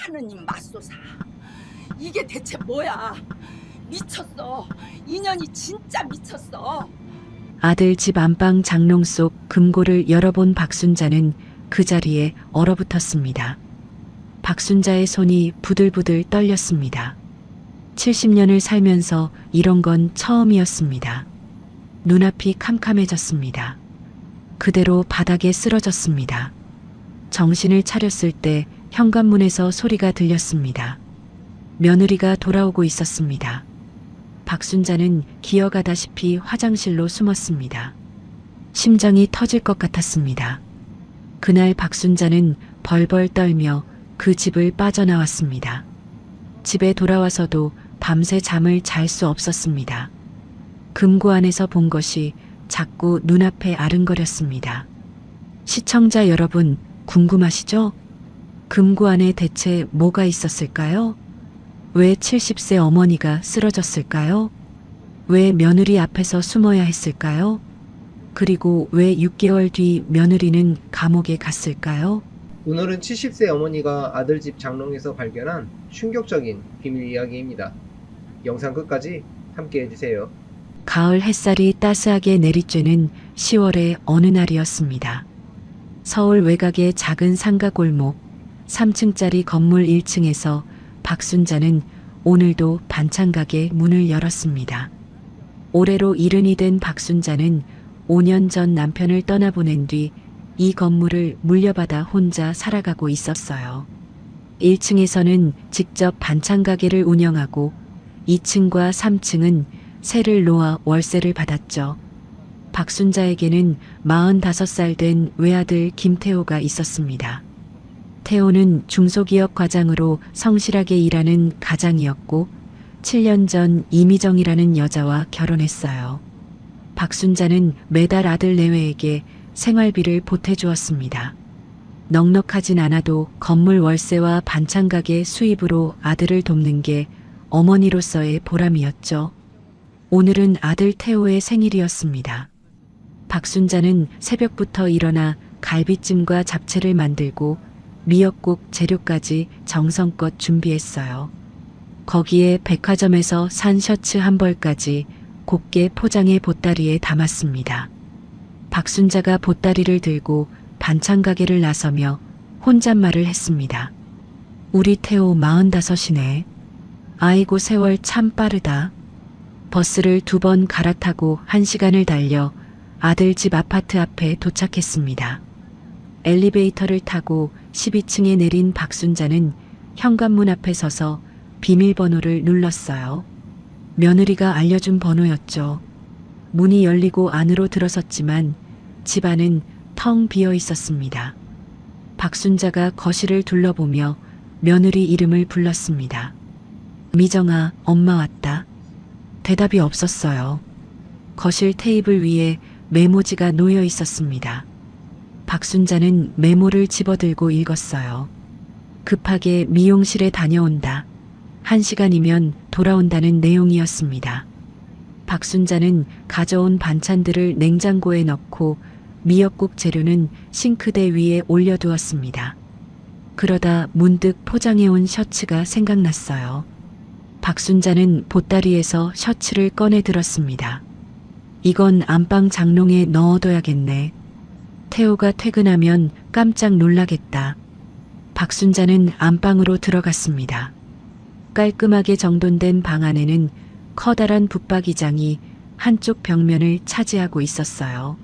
하느님 맙소사. 이게 대체 뭐야? 미쳤어. 인연이 진짜 미쳤어. 아들 집 안방 장롱 속 금고를 열어본 박순자는 그 자리에 얼어붙었습니다. 박순자의 손이 부들부들 떨렸습니다. 70년을 살면서 이런 건 처음이었습니다. 눈앞이 캄캄해졌습니다. 그대로 바닥에 쓰러졌습니다. 정신을 차렸을 때 현관문에서 소리가 들렸습니다. 며느리가 돌아오고 있었습니다. 박순자는 기어가다시피 화장실로 숨었습니다. 심장이 터질 것 같았습니다. 그날 박순자는 벌벌 떨며 그 집을 빠져나왔습니다. 집에 돌아와서도 밤새 잠을 잘 수 없었습니다. 금고 안에서 본 것이 자꾸 눈앞에 아른거렸습니다. 시청자 여러분, 궁금하시죠? 금고 안에 대체 뭐가 있었을까요? 왜 70세 어머니가 쓰러졌을까요? 왜 며느리 앞에서 숨어야 했을까요? 그리고 왜 6개월 뒤 며느리는 감옥에 갔을까요? 오늘은 70세 어머니가 아들 집 장롱에서 발견한 충격적인 비밀 이야기입니다. 영상 끝까지 함께 해주세요. 가을 햇살이 따스하게 내리쬐는 10월의 어느 날이었습니다. 서울 외곽의 작은 상가 골목 3층짜리 건물 1층에서 박순자는 오늘도 반찬 가게 문을 열었습니다. 올해로 70이 된 박순자는 5년 전 남편을 떠나보낸 뒤 이 건물을 물려받아 혼자 살아가고 있었어요. 1층에서는 직접 반찬 가게를 운영하고 2층과 3층은 세를 놓아 월세를 받았죠. 박순자에게는 45살 된 외아들 김태호가 있었습니다. 태호는 중소기업 과장으로 성실하게 일하는 가장이었고 7년 전 이미정이라는 여자와 결혼했어요. 박순자는 매달 아들 내외에게 생활비를 보태주었습니다. 넉넉하진 않아도 건물 월세와 반찬 가게 수입으로 아들을 돕는 게 어머니로서의 보람이었죠. 오늘은 아들 태호의 생일이었습니다. 박순자는 새벽부터 일어나 갈비찜과 잡채를 만들고 미역국 재료까지 정성껏 준비했어요. 거기에 백화점에서 산 셔츠 한 벌까지 곱게 포장해 보따리에 담았습니다. 박순자가 보따리를 들고 반찬 가게를 나서며 혼잣말을 했습니다. 우리 태호 45이네. 아이고 세월 참 빠르다. 버스를 2번 갈아타고 1시간을 달려 아들 집 아파트 앞에 도착했습니다. 엘리베이터를 타고 12층에 내린 박순자는 현관문 앞에 서서 비밀번호를 눌렀어요. 며느리가 알려준 번호였죠. 문이 열리고 안으로 들어섰지만 집 안은 텅 비어 있었습니다. 박순자가 거실을 둘러보며 며느리 이름을 불렀습니다. 미정아, 엄마 왔다. 대답이 없었어요. 거실 테이블 위에 메모지가 놓여 있었습니다. 박순자는 메모를 집어들고 읽었어요. 급하게 미용실에 다녀온다. 1시간이면 돌아온다는 내용이었습니다. 박순자는 가져온 반찬들을 냉장고에 넣고 미역국 재료는 싱크대 위에 올려두었습니다. 그러다 문득 포장해온 셔츠가 생각났어요. 박순자는 보따리에서 셔츠를 꺼내 들었습니다. 이건 안방 장롱에 넣어둬야겠네. 태호가 퇴근하면 깜짝 놀라겠다. 박순자는 안방으로 들어갔습니다. 깔끔하게 정돈된 방 안에는 커다란 붙박이장이 한쪽 벽면을 차지하고 있었어요.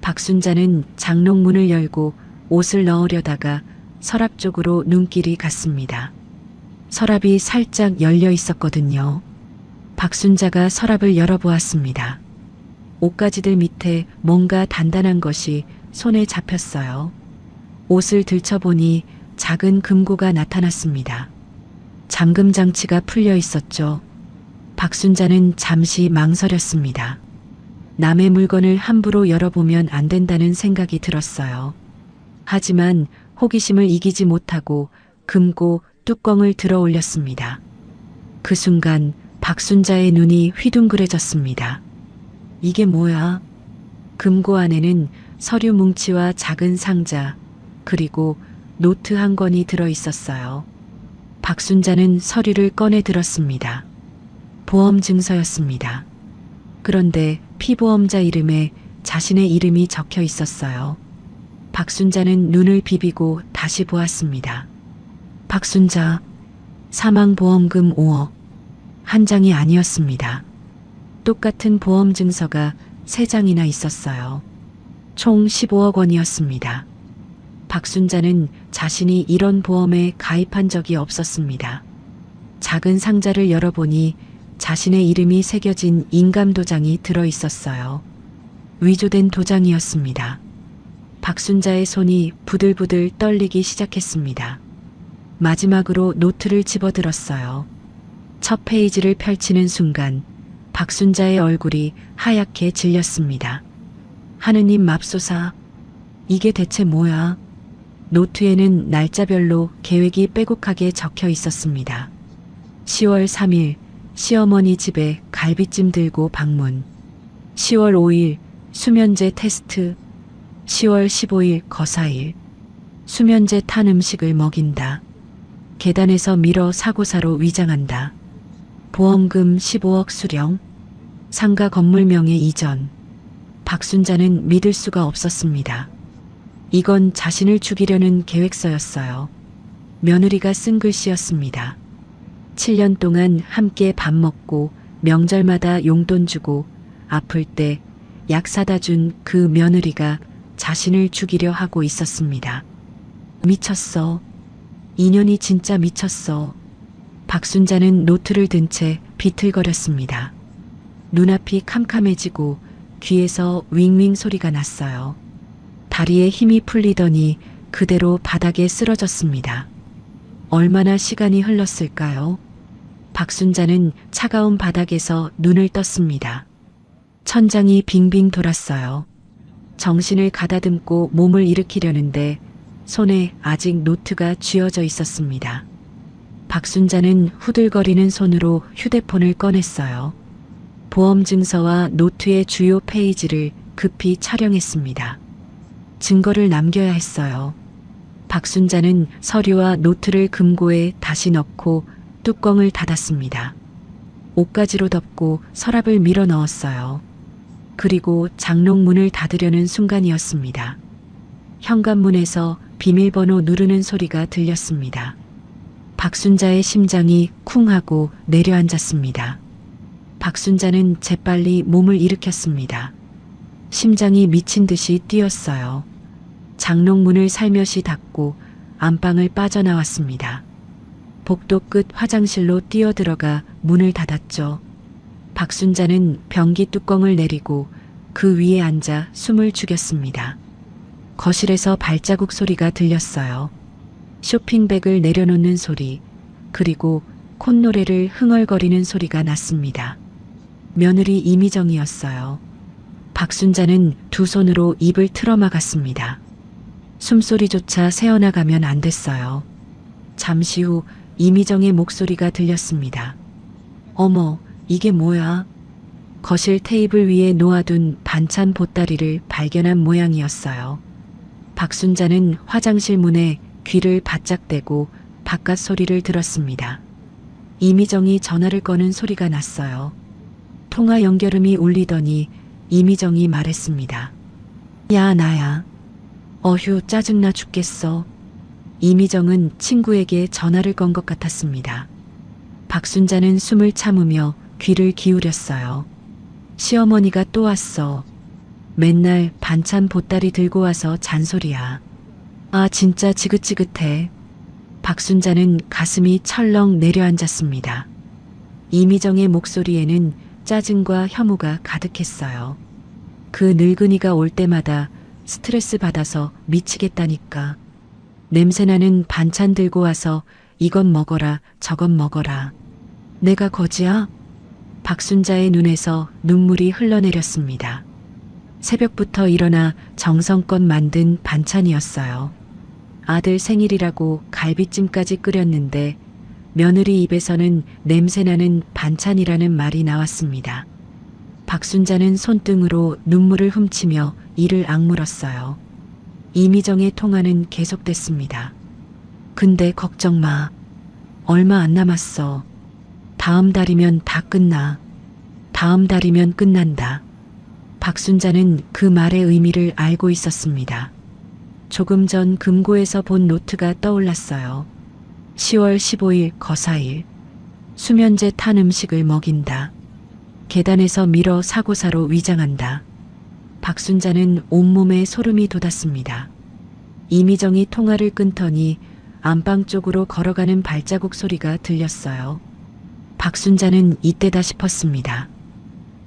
박순자는 장롱 문을 열고 옷을 넣으려다가 서랍 쪽으로 눈길이 갔습니다. 서랍이 살짝 열려 있었거든요. 박순자가 서랍을 열어보았습니다. 옷가지들 밑에 뭔가 단단한 것이 손에 잡혔어요. 옷을 들춰보니 작은 금고가 나타났습니다. 잠금 장치가 풀려 있었죠. 박순자는 잠시 망설였습니다. 남의 물건을 함부로 열어보면 안 된다는 생각이 들었어요. 하지만 호기심을 이기지 못하고 금고 뚜껑을 들어 올렸습니다. 그 순간 박순자의 눈이 휘둥그레졌습니다. 이게 뭐야? 금고 안에는 서류 뭉치와 작은 상자, 그리고 노트 한 권이 들어 있었어요. 박순자는 서류를 꺼내 들었습니다. 보험 증서였습니다. 그런데 피보험자 이름에 자신의 이름이 적혀 있었어요. 박순자는 눈을 비비고 다시 보았습니다. 박순자, 사망보험금 5억. 한 장이 아니었습니다. 똑같은 보험 증서가 3장이나 있었어요. 총 15억 원이었습니다. 박순자는 자신이 이런 보험에 가입한 적이 없었습니다. 작은 상자를 열어보니 자신의 이름이 새겨진 인감도장이 들어 있었어요. 위조된 도장이었습니다. 박순자의 손이 부들부들 떨리기 시작했습니다. 마지막으로 노트를 집어들었어요. 첫 페이지를 펼치는 순간 박순자의 얼굴이 하얗게 질렸습니다. 하느님 맙소사, 이게 대체 뭐야? 노트에는 날짜별로 계획이 빼곡하게 적혀 있었습니다. 10월 3일 시어머니 집에 갈비찜 들고 방문. 10월 5일 수면제 테스트. 10월 15일 거사일. 수면제 탄 음식을 먹인다. 계단에서 밀어 사고사로 위장한다. 보험금 15억 수령. 상가 건물명의 이전. 박순자는 믿을 수가 없었습니다. 이건 자신을 죽이려는 계획서였어요. 며느리가 쓴 글씨였습니다. 7년 동안 함께 밥 먹고 명절마다 용돈 주고 아플 때 약 사다 준 그 며느리가 자신을 죽이려 하고 있었습니다. 미쳤어. 인연이 진짜 미쳤어. 박순자는 노트를 든 채 비틀거렸습니다. 눈앞이 캄캄해지고 귀에서 윙윙 소리가 났어요. 다리에 힘이 풀리더니 그대로 바닥에 쓰러졌습니다. 얼마나 시간이 흘렀을까요? 박순자는 차가운 바닥에서 눈을 떴습니다. 천장이 빙빙 돌았어요. 정신을 가다듬고 몸을 일으키려는데 손에 아직 노트가 쥐어져 있었습니다. 박순자는 후들거리는 손으로 휴대폰을 꺼냈어요. 보험 증서와 노트의 주요 페이지를 급히 촬영했습니다. 증거를 남겨야 했어요. 박순자는 서류와 노트를 금고에 다시 넣고 뚜껑을 닫았습니다. 옷가지로 덮고 서랍을 밀어 넣었어요. 그리고 장롱문을 닫으려는 순간이었습니다. 현관문에서 비밀번호 누르는 소리가 들렸습니다. 박순자의 심장이 쿵 하고 내려앉았습니다. 박순자는 재빨리 몸을 일으켰습니다. 심장이 미친 듯이 뛰었어요. 장롱문을 살며시 닫고 안방을 빠져나왔습니다. 복도 끝 화장실로 뛰어들어가 문을 닫았죠. 박순자는 변기 뚜껑을 내리고 그 위에 앉아 숨을 죽였습니다. 거실에서 발자국 소리가 들렸어요. 쇼핑백을 내려놓는 소리, 그리고 콧노래를 흥얼거리는 소리가 났습니다. 며느리 이미정이었어요. 박순자는 두 손으로 입을 틀어막았습니다. 숨소리조차 새어나가면 안 됐어요. 잠시 후 이미정의 목소리가 들렸습니다. 어머, 이게 뭐야? 거실 테이블 위에 놓아둔 반찬 보따리를 발견한 모양이었어요. 박순자는 화장실 문에 귀를 바짝 대고 바깥 소리를 들었습니다. 이미정이 전화를 거는 소리가 났어요. 통화 연결음이 울리더니 이미정이 말했습니다. 야, 나야. 어휴, 짜증나 죽겠어. 이미정은 친구에게 전화를 건 것 같았습니다. 박순자는 숨을 참으며 귀를 기울였어요. 시어머니가 또 왔어. 맨날 반찬 보따리 들고 와서 잔소리야. 아, 진짜 지긋지긋해. 박순자는 가슴이 철렁 내려앉았습니다. 이미정의 목소리에는 짜증과 혐오가 가득했어요. 그 늙은이가 올 때마다 스트레스 받아서 미치겠다니까. 냄새나는 반찬 들고 와서 이건 먹어라, 저건 먹어라. 내가 거지야? 박순자의 눈에서 눈물이 흘러내렸습니다. 새벽부터 일어나 정성껏 만든 반찬이었어요. 아들 생일이라고 갈비찜까지 끓였는데 며느리 입에서는 냄새나는 반찬이라는 말이 나왔습니다. 박순자는 손등으로 눈물을 훔치며 이를 악물었어요. 이미정의 통화는 계속됐습니다. 근데 걱정 마. 얼마 안 남았어. 다음 달이면 다 끝나. 다음 달이면 끝난다. 박순자는 그 말의 의미를 알고 있었습니다. 조금 전 금고에서 본 노트가 떠올랐어요. 10월 15일 거사일. 수면제 탄 음식을 먹인다. 계단에서 밀어 사고사로 위장한다. 박순자는 온몸에 소름이 돋았습니다. 이미정이 통화를 끊더니 안방 쪽으로 걸어가는 발자국 소리가 들렸어요. 박순자는 이때다 싶었습니다.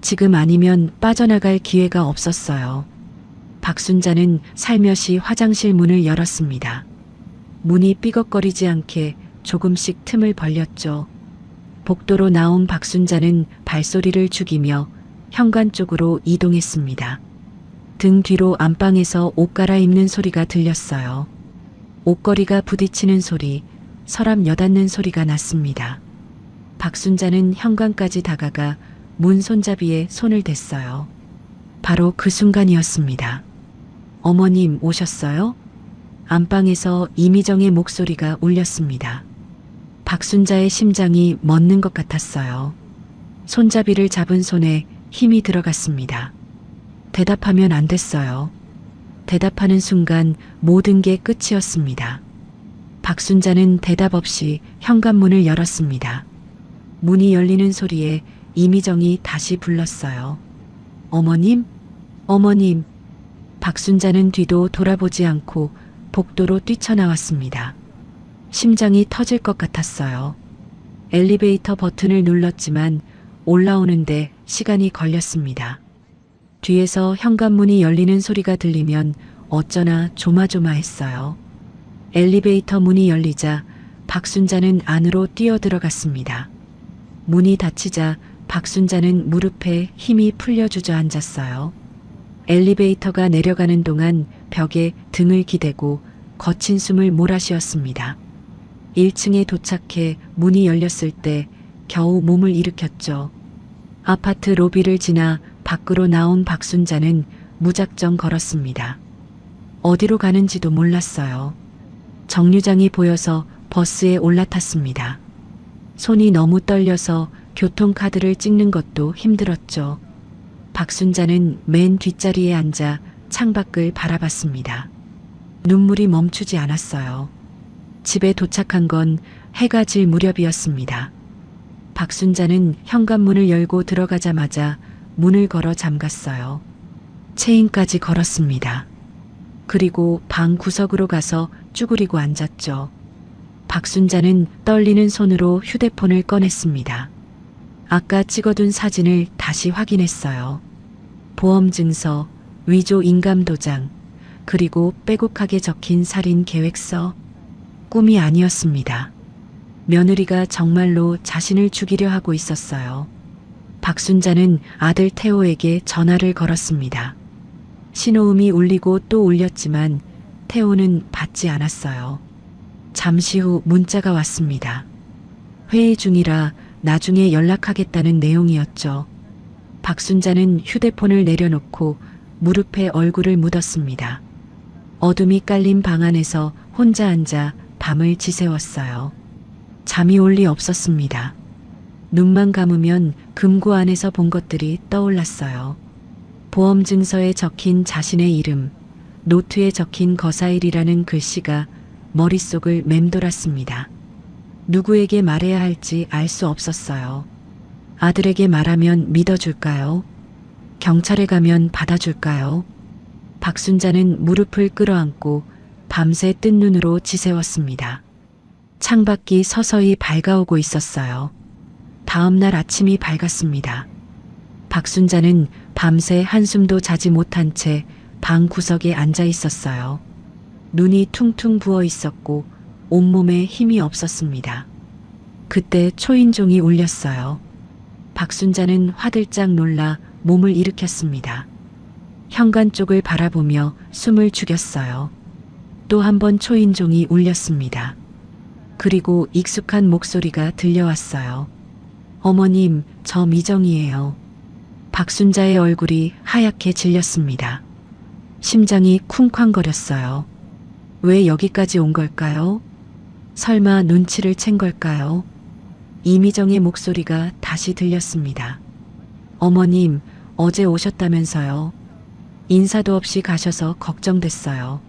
지금 아니면 빠져나갈 기회가 없었어요. 박순자는 살며시 화장실 문을 열었습니다. 문이 삐걱거리지 않게 조금씩 틈을 벌렸죠. 복도로 나온 박순자는 발소리를 죽이며 현관 쪽으로 이동했습니다. 등 뒤로 안방에서 옷 갈아입는 소리가 들렸어요. 옷걸이가 부딪히는 소리, 서랍 여닫는 소리가 났습니다. 박순자는 현관까지 다가가 문 손잡이에 손을 댔어요. 바로 그 순간이었습니다. 어머님 오셨어요? 안방에서 이미정의 목소리가 울렸습니다. 박순자의 심장이 멎는 것 같았어요. 손잡이를 잡은 손에 힘이 들어갔습니다. 대답하면 안 됐어요. 대답하는 순간 모든 게 끝이었습니다. 박순자는 대답 없이 현관문을 열었습니다. 문이 열리는 소리에 이미정이 다시 불렀어요. 어머님? 어머님. 박순자는 뒤도 돌아보지 않고 복도로 뛰쳐나왔습니다. 심장이 터질 것 같았어요. 엘리베이터 버튼을 눌렀지만 올라오는데 시간이 걸렸습니다. 뒤에서 현관문이 열리는 소리가 들리면 어쩌나 조마조마했어요. 엘리베이터 문이 열리자 박순자는 안으로 뛰어들어갔습니다. 문이 닫히자 박순자는 무릎에 힘이 풀려 주저앉았어요. 엘리베이터가 내려가는 동안 벽에 등을 기대고 거친 숨을 몰아쉬었습니다. 1층에 도착해 문이 열렸을 때 겨우 몸을 일으켰죠. 아파트 로비를 지나 밖으로 나온 박순자는 무작정 걸었습니다. 어디로 가는지도 몰랐어요. 정류장이 보여서 버스에 올라탔습니다. 손이 너무 떨려서 교통카드를 찍는 것도 힘들었죠. 박순자는 맨 뒷자리에 앉아 창밖을 바라봤습니다. 눈물이 멈추지 않았어요. 집에 도착한 건 해가 질 무렵이었습니다. 박순자는 현관문을 열고 들어가자마자 문을 걸어 잠갔어요. 체인까지 걸었습니다. 그리고 방 구석으로 가서 쭈그리고 앉았죠. 박순자는 떨리는 손으로 휴대폰을 꺼냈습니다. 아까 찍어둔 사진을 다시 확인했어요. 보험증서, 위조 인감도장, 그리고 빼곡하게 적힌 살인 계획서. 꿈이 아니었습니다. 며느리가 정말로 자신을 죽이려 하고 있었어요. 박순자는 아들 태호에게 전화를 걸었습니다. 신호음이 울리고 또 울렸지만 태호는 받지 않았어요. 잠시 후 문자가 왔습니다. 회의 중이라 나중에 연락하겠다는 내용이었죠. 박순자는 휴대폰을 내려놓고 무릎에 얼굴을 묻었습니다. 어둠이 깔린 방 안에서 혼자 앉아 밤을 지새웠어요. 잠이 올 리 없었습니다. 눈만 감으면 금고 안에서 본 것들이 떠올랐어요. 보험증서에 적힌 자신의 이름, 노트에 적힌 거사일이라는 글씨가 머릿속을 맴돌았습니다. 누구에게 말해야 할지 알 수 없었어요. 아들에게 말하면 믿어줄까요? 경찰에 가면 받아줄까요? 박순자는 무릎을 끌어안고 밤새 뜬 눈으로 지새웠습니다. 창밖이 서서히 밝아오고 있었어요. 다음 날 아침이 밝았습니다. 박순자는 밤새 한숨도 자지 못한 채 방 구석에 앉아 있었어요. 눈이 퉁퉁 부어 있었고 온몸에 힘이 없었습니다. 그때 초인종이 울렸어요. 박순자는 화들짝 놀라 몸을 일으켰습니다. 현관 쪽을 바라보며 숨을 죽였어요. 또 한 번 초인종이 울렸습니다. 그리고 익숙한 목소리가 들려왔어요. 어머님, 저 미정이에요. 박순자의 얼굴이 하얗게 질렸습니다. 심장이 쿵쾅거렸어요. 왜 여기까지 온 걸까요? 설마 눈치를 챈 걸까요? 이미정의 목소리가 다시 들렸습니다. 어머님, 어제 오셨다면서요. 인사도 없이 가셔서 걱정됐어요.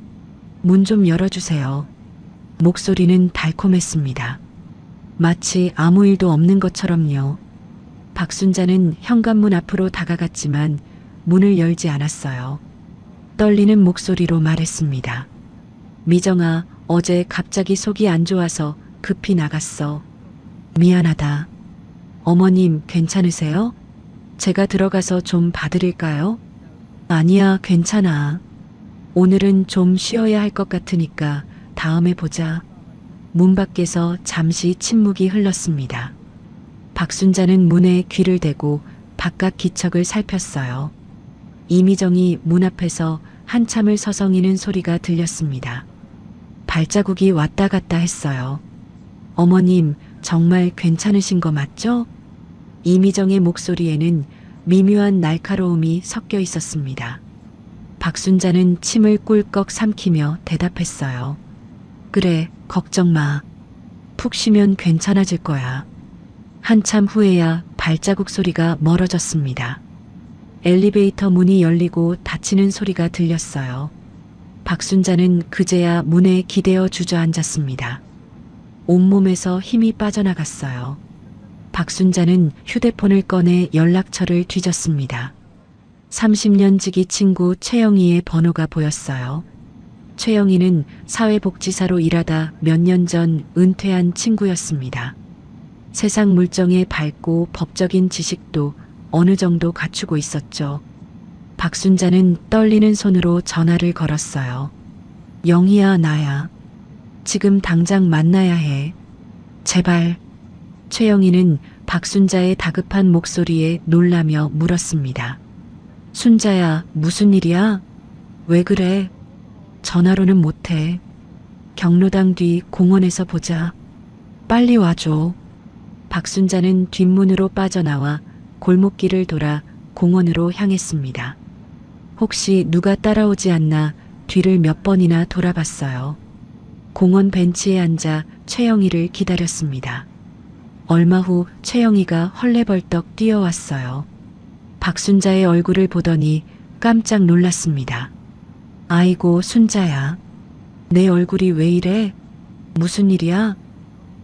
문 좀 열어주세요. 목소리는 달콤했습니다. 마치 아무 일도 없는 것처럼요. 박순자는 현관문 앞으로 다가갔지만 문을 열지 않았어요. 떨리는 목소리로 말했습니다. 미정아, 어제 갑자기 속이 안 좋아서 급히 나갔어. 미안하다. 어머님, 괜찮으세요? 제가 들어가서 좀 봐드릴까요? 아니야, 괜찮아. 오늘은 좀 쉬어야 할 것 같으니까 다음에 보자. 문 밖에서 잠시 침묵이 흘렀습니다. 박순자는 문에 귀를 대고 바깥 기척을 살폈어요. 이미정이 문 앞에서 한참을 서성이는 소리가 들렸습니다. 발자국이 왔다 갔다 했어요. 어머님, 정말 괜찮으신 거 맞죠? 이미정의 목소리에는 미묘한 날카로움이 섞여 있었습니다. 박순자는 침을 꿀꺽 삼키며 대답했어요. 그래, 걱정 마. 푹 쉬면 괜찮아질 거야. 한참 후에야 발자국 소리가 멀어졌습니다. 엘리베이터 문이 열리고 닫히는 소리가 들렸어요. 박순자는 그제야 문에 기대어 주저앉았습니다. 온몸에서 힘이 빠져나갔어요. 박순자는 휴대폰을 꺼내 연락처를 뒤졌습니다. 30년 지기 친구 최영희의 번호가 보였어요. 최영희는 사회복지사로 일하다 몇 년 전 은퇴한 친구였습니다. 세상 물정에 밝고 법적인 지식도 어느 정도 갖추고 있었죠. 박순자는 떨리는 손으로 전화를 걸었어요. 영희야, 나야. 지금 당장 만나야 해. 제발. 최영희는 박순자의 다급한 목소리에 놀라며 물었습니다. 순자야, 무슨 일이야? 왜 그래? 전화로는 못해. 경로당 뒤 공원에서 보자. 빨리 와줘. 박순자는 뒷문으로 빠져나와 골목길을 돌아 공원으로 향했습니다. 혹시 누가 따라오지 않나 뒤를 몇 번이나 돌아봤어요. 공원 벤치에 앉아 최영희를 기다렸습니다. 얼마 후 최영희가 헐레벌떡 뛰어왔어요. 박순자의 얼굴을 보더니 깜짝 놀랐습니다. 아이고, 순자야. 내 얼굴이 왜 이래? 무슨 일이야?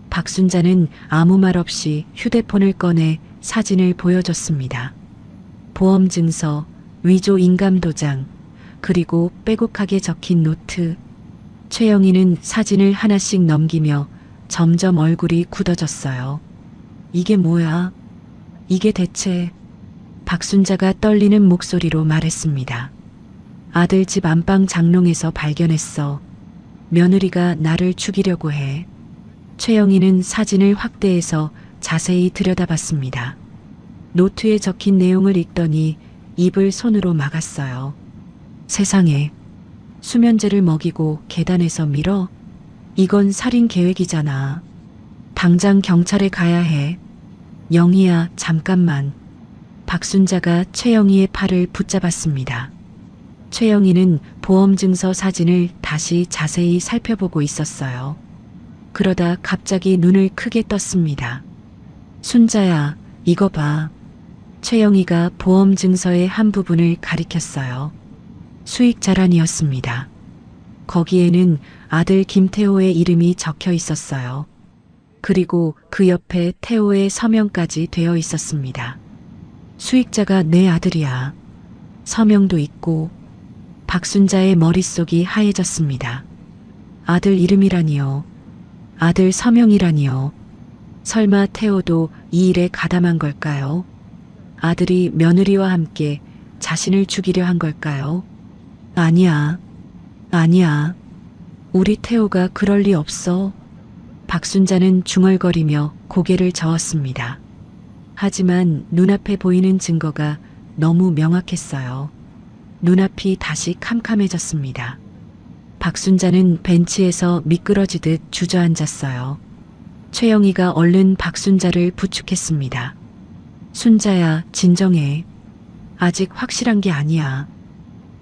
박순자는 아무 말 없이 휴대폰을 꺼내 사진을 보여줬습니다. 보험증서, 위조 인감도장, 그리고 빼곡하게 적힌 노트. 최영희는 사진을 하나씩 넘기며 점점 얼굴이 굳어졌어요. 이게 뭐야? 이게 대체... 박순자가 떨리는 목소리로 말했습니다. 아들 집 안방 장롱에서 발견했어. 며느리가 나를 죽이려고 해. 최영희는 사진을 확대해서 자세히 들여다봤습니다. 노트에 적힌 내용을 읽더니 입을 손으로 막았어요. 세상에, 수면제를 먹이고 계단에서 밀어? 이건 살인 계획이잖아. 당장 경찰에 가야 해. 영희야, 잠깐만. 박순자가 최영희의 팔을 붙잡았습니다. 최영희는 보험증서 사진을 다시 자세히 살펴보고 있었어요. 그러다 갑자기 눈을 크게 떴습니다. 순자야, 이거 봐. 최영희가 보험증서의 한 부분을 가리켰어요. 수익 자란이었습니다. 거기에는 아들 김태호의 이름이 적혀 있었어요. 그리고 그 옆에 태호의 서명까지 되어 있었습니다. 수익자가 내 아들이야. 서명도 있고. 박순자의 머릿속이 하얘졌습니다. 아들 이름이라니요. 아들 서명이라니요. 설마 태호도 이 일에 가담한 걸까요? 아들이 며느리와 함께 자신을 죽이려 한 걸까요? 아니야. 아니야. 우리 태호가 그럴 리 없어. 박순자는 중얼거리며 고개를 저었습니다. 하지만 눈앞에 보이는 증거가 너무 명확했어요. 눈앞이 다시 캄캄해졌습니다. 박순자는 벤치에서 미끄러지듯 주저앉았어요. 최영희가 얼른 박순자를 부축했습니다. 순자야, 진정해. 아직 확실한 게 아니야.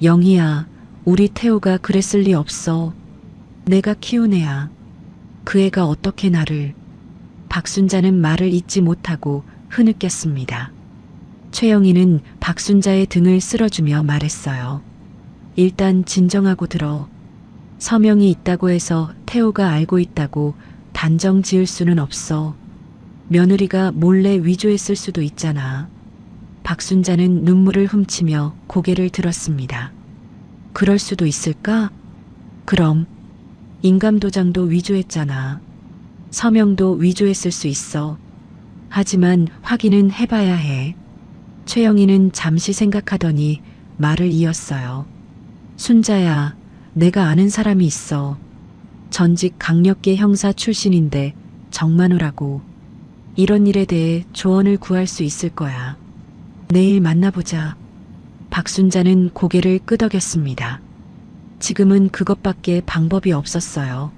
영희야, 우리 태호가 그랬을 리 없어. 내가 키운 애야. 그 애가 어떻게 나를... 박순자는 말을 잇지 못하고 흐느꼈습니다. 최영희는 박순자의 등을 쓸어주며 말했어요. 일단 진정하고 들어. 서명이 있다고 해서 태호가 알고 있다고 단정 지을 수는 없어. 며느리가 몰래 위조했을 수도 있잖아. 박순자는 눈물을 훔치며 고개를 들었습니다. 그럴 수도 있을까? 그럼 인감도장도 위조했잖아. 서명도 위조했을 수 있어. 하지만 확인은 해봐야 해. 최영희는 잠시 생각하더니 말을 이었어요. 순자야, 내가 아는 사람이 있어. 전직 강력계 형사 출신인데 정만호라고. 이런 일에 대해 조언을 구할 수 있을 거야. 내일 만나보자. 박순자는 고개를 끄덕였습니다. 지금은 그것밖에 방법이 없었어요.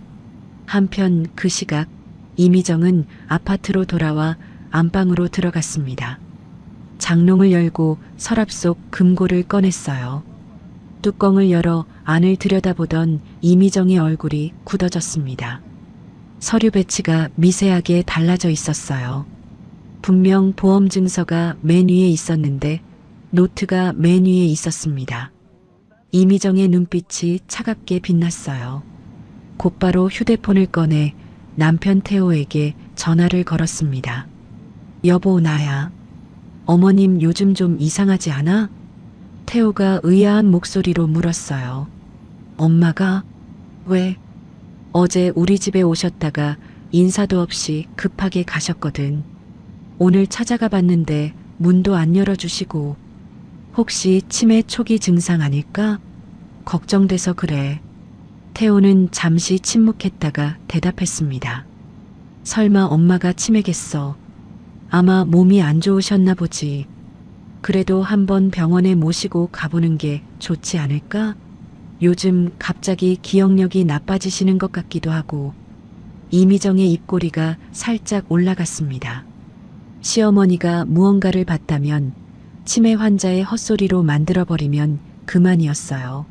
한편 그 시각 이미정은 아파트로 돌아와 안방으로 들어갔습니다. 장롱을 열고 서랍 속 금고를 꺼냈어요. 뚜껑을 열어 안을 들여다보던 이미정의 얼굴이 굳어졌습니다. 서류 배치가 미세하게 달라져 있었어요. 분명 보험 증서가 맨 위에 있었는데 노트가 맨 위에 있었습니다. 이미정의 눈빛이 차갑게 빛났어요. 곧바로 휴대폰을 꺼내 남편 태호에게 전화를 걸었습니다. 여보, 나야. 어머님 요즘 좀 이상하지 않아? 태호가 의아한 목소리로 물었어요. 엄마가? 왜? 어제 우리 집에 오셨다가 인사도 없이 급하게 가셨거든. 오늘 찾아가 봤는데 문도 안 열어주시고. 혹시 치매 초기 증상 아닐까? 걱정돼서 그래. 태호는 잠시 침묵했다가 대답했습니다. 설마 엄마가 치매겠어. 아마 몸이 안 좋으셨나 보지. 그래도 한번 병원에 모시고 가보는 게 좋지 않을까? 요즘 갑자기 기억력이 나빠지시는 것 같기도 하고. 이미정의 입꼬리가 살짝 올라갔습니다. 시어머니가 무언가를 봤다면 치매 환자의 헛소리로 만들어버리면 그만이었어요.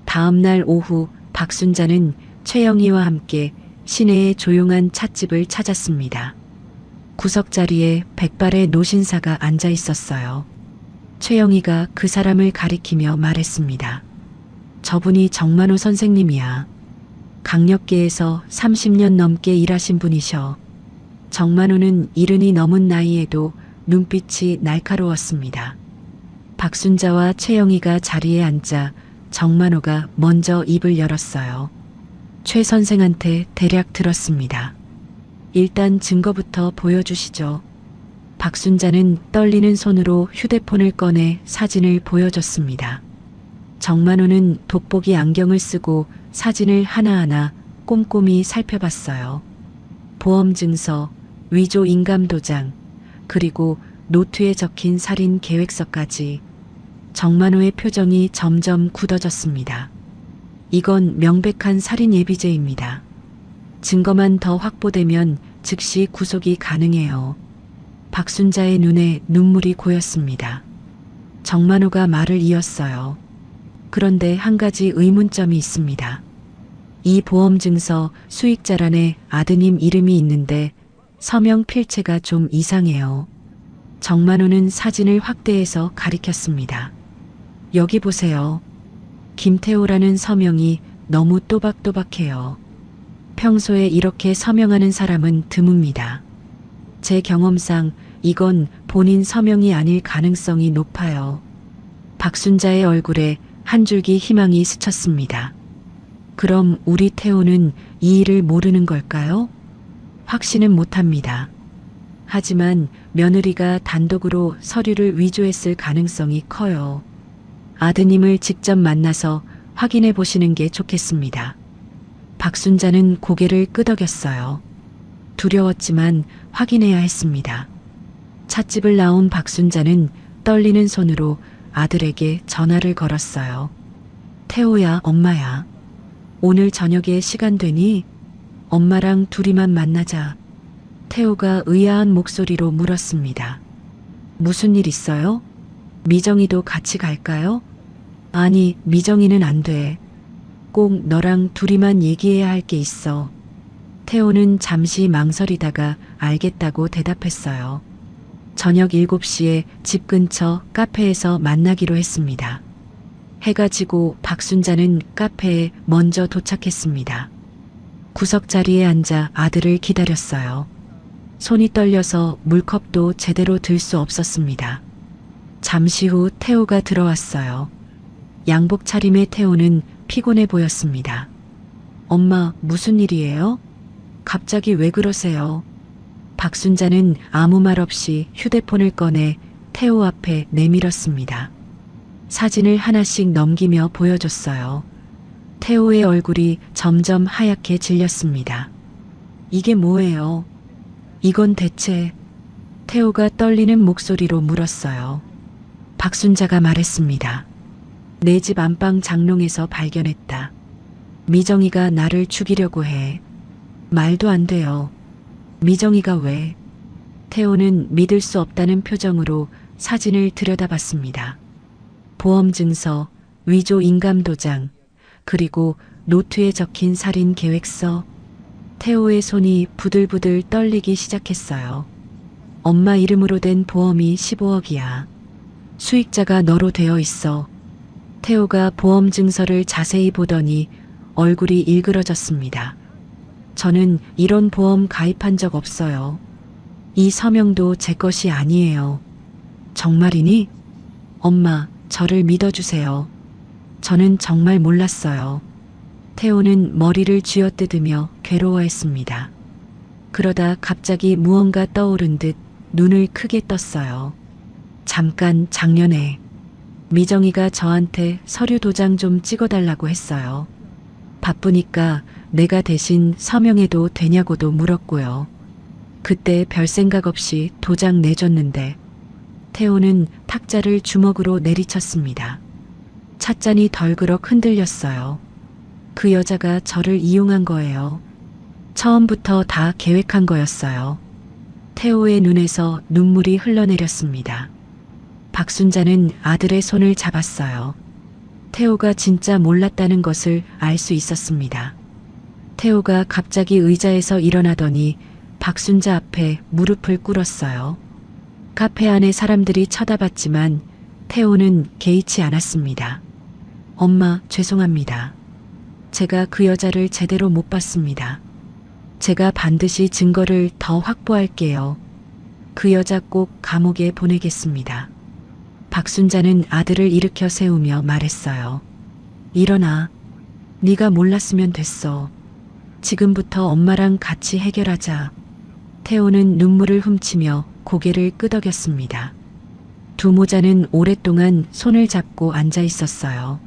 다음 날 오후 박순자는 최영희와 함께 시내의 조용한 찻집을 찾았습니다. 구석자리에 백발의 노신사가 앉아 있었어요. 최영희가 그 사람을 가리키며 말했습니다. 저분이 정만호 선생님이야. 강력계에서 30년 넘게 일하신 분이셔. 정만호는 70이 넘은 나이에도 눈빛이 날카로웠습니다. 박순자와 최영희가 자리에 앉자 정만호가 먼저 입을 열었어요. 최 선생한테 대략 들었습니다. 일단 증거부터 보여주시죠. 박순자는 떨리는 손으로 휴대폰을 꺼내 사진을 보여줬습니다. 정만호는 돋보기 안경을 쓰고 사진을 하나하나 꼼꼼히 살펴봤어요. 보험증서, 위조 인감도장, 그리고 노트에 적힌 살인 계획서까지. 정만호의 표정이 점점 굳어졌습니다. 이건 명백한 살인 예비죄입니다. 증거만 더 확보되면 즉시 구속이 가능해요. 박순자의 눈에 눈물이 고였습니다. 정만호가 말을 이었어요. 그런데 한 가지 의문점이 있습니다. 이 보험증서 수익자란에 아드님 이름이 있는데 서명 필체가 좀 이상해요. 정만호는 사진을 확대해서 가리켰습니다. 여기 보세요. 김태호라는 서명이 너무 또박또박해요. 평소에 이렇게 서명하는 사람은 드뭅니다. 제 경험상 이건 본인 서명이 아닐 가능성이 높아요. 박순자의 얼굴에 한 줄기 희망이 스쳤습니다. 그럼 우리 태호는 이 일을 모르는 걸까요? 확신은 못합니다. 하지만 며느리가 단독으로 서류를 위조했을 가능성이 커요. 아드님을 직접 만나서 확인해 보시는 게 좋겠습니다. 박순자는 고개를 끄덕였어요. 두려웠지만 확인해야 했습니다. 찻집을 나온 박순자는 떨리는 손으로 아들에게 전화를 걸었어요. 태호야, 엄마야. 오늘 저녁에 시간 되니? 엄마랑 둘이만 만나자. 태호가 의아한 목소리로 물었습니다. 무슨 일 있어요? 미정이도 같이 갈까요? 아니, 미정이는 안 돼. 꼭 너랑 둘이만 얘기해야 할 게 있어. 태호는 잠시 망설이다가 알겠다고 대답했어요. 저녁 7시에 집 근처 카페에서 만나기로 했습니다. 해가 지고 박순자는 카페에 먼저 도착했습니다. 구석자리에 앉아 아들을 기다렸어요. 손이 떨려서 물컵도 제대로 들 수 없었습니다. 잠시 후 태호가 들어왔어요. 양복 차림의 태호는 피곤해 보였습니다. 엄마, 무슨 일이에요? 갑자기 왜 그러세요? 박순자는 아무 말 없이 휴대폰을 꺼내 태호 앞에 내밀었습니다. 사진을 하나씩 넘기며 보여줬어요. 태호의 얼굴이 점점 하얗게 질렸습니다. 이게 뭐예요? 이건 대체... 태호가 떨리는 목소리로 물었어요. 박순자가 말했습니다. 내 집 안방 장롱에서 발견했다. 미정이가 나를 죽이려고 해. 말도 안 돼요. 미정이가 왜? 태호는 믿을 수 없다는 표정으로 사진을 들여다봤습니다. 보험 증서, 위조 인감 도장, 그리고 노트에 적힌 살인 계획서. 태호의 손이 부들부들 떨리기 시작했어요. 엄마 이름으로 된 보험이 15억이야. 수익자가 너로 되어 있어. 태호가 보험 증서를 자세히 보더니 얼굴이 일그러졌습니다. 저는 이런 보험 가입한 적 없어요. 이 서명도 제 것이 아니에요. 정말이니? 엄마, 저를 믿어주세요. 저는 정말 몰랐어요. 태호는 머리를 쥐어뜯으며 괴로워했습니다. 그러다 갑자기 무언가 떠오른 듯 눈을 크게 떴어요. 잠깐 작년에 미정이가 저한테 서류 도장 좀 찍어달라고 했어요. 바쁘니까 내가 대신 서명해도 되냐고도 물었고요. 그때 별 생각 없이 도장 내줬는데 태호는 탁자를 주먹으로 내리쳤습니다. 찻잔이 덜그럭 흔들렸어요. 그 여자가 저를 이용한 거예요. 처음부터 다 계획한 거였어요. 태호의 눈에서 눈물이 흘러내렸습니다. 박순자는 아들의 손을 잡았어요. 태호가 진짜 몰랐다는 것을 알 수 있었습니다. 태호가 갑자기 의자에서 일어나더니 박순자 앞에 무릎을 꿇었어요. 카페 안에 사람들이 쳐다봤지만 태호는 개의치 않았습니다. 엄마, 죄송합니다. 제가 그 여자를 제대로 못 봤습니다. 제가 반드시 증거를 더 확보할게요. 그 여자 꼭 감옥에 보내겠습니다. 박순자는 아들을 일으켜 세우며 말했어요. 일어나. 네가 몰랐으면 됐어. 지금부터 엄마랑 같이 해결하자. 태호는 눈물을 훔치며 고개를 끄덕였습니다. 두 모자는 오랫동안 손을 잡고 앉아 있었어요.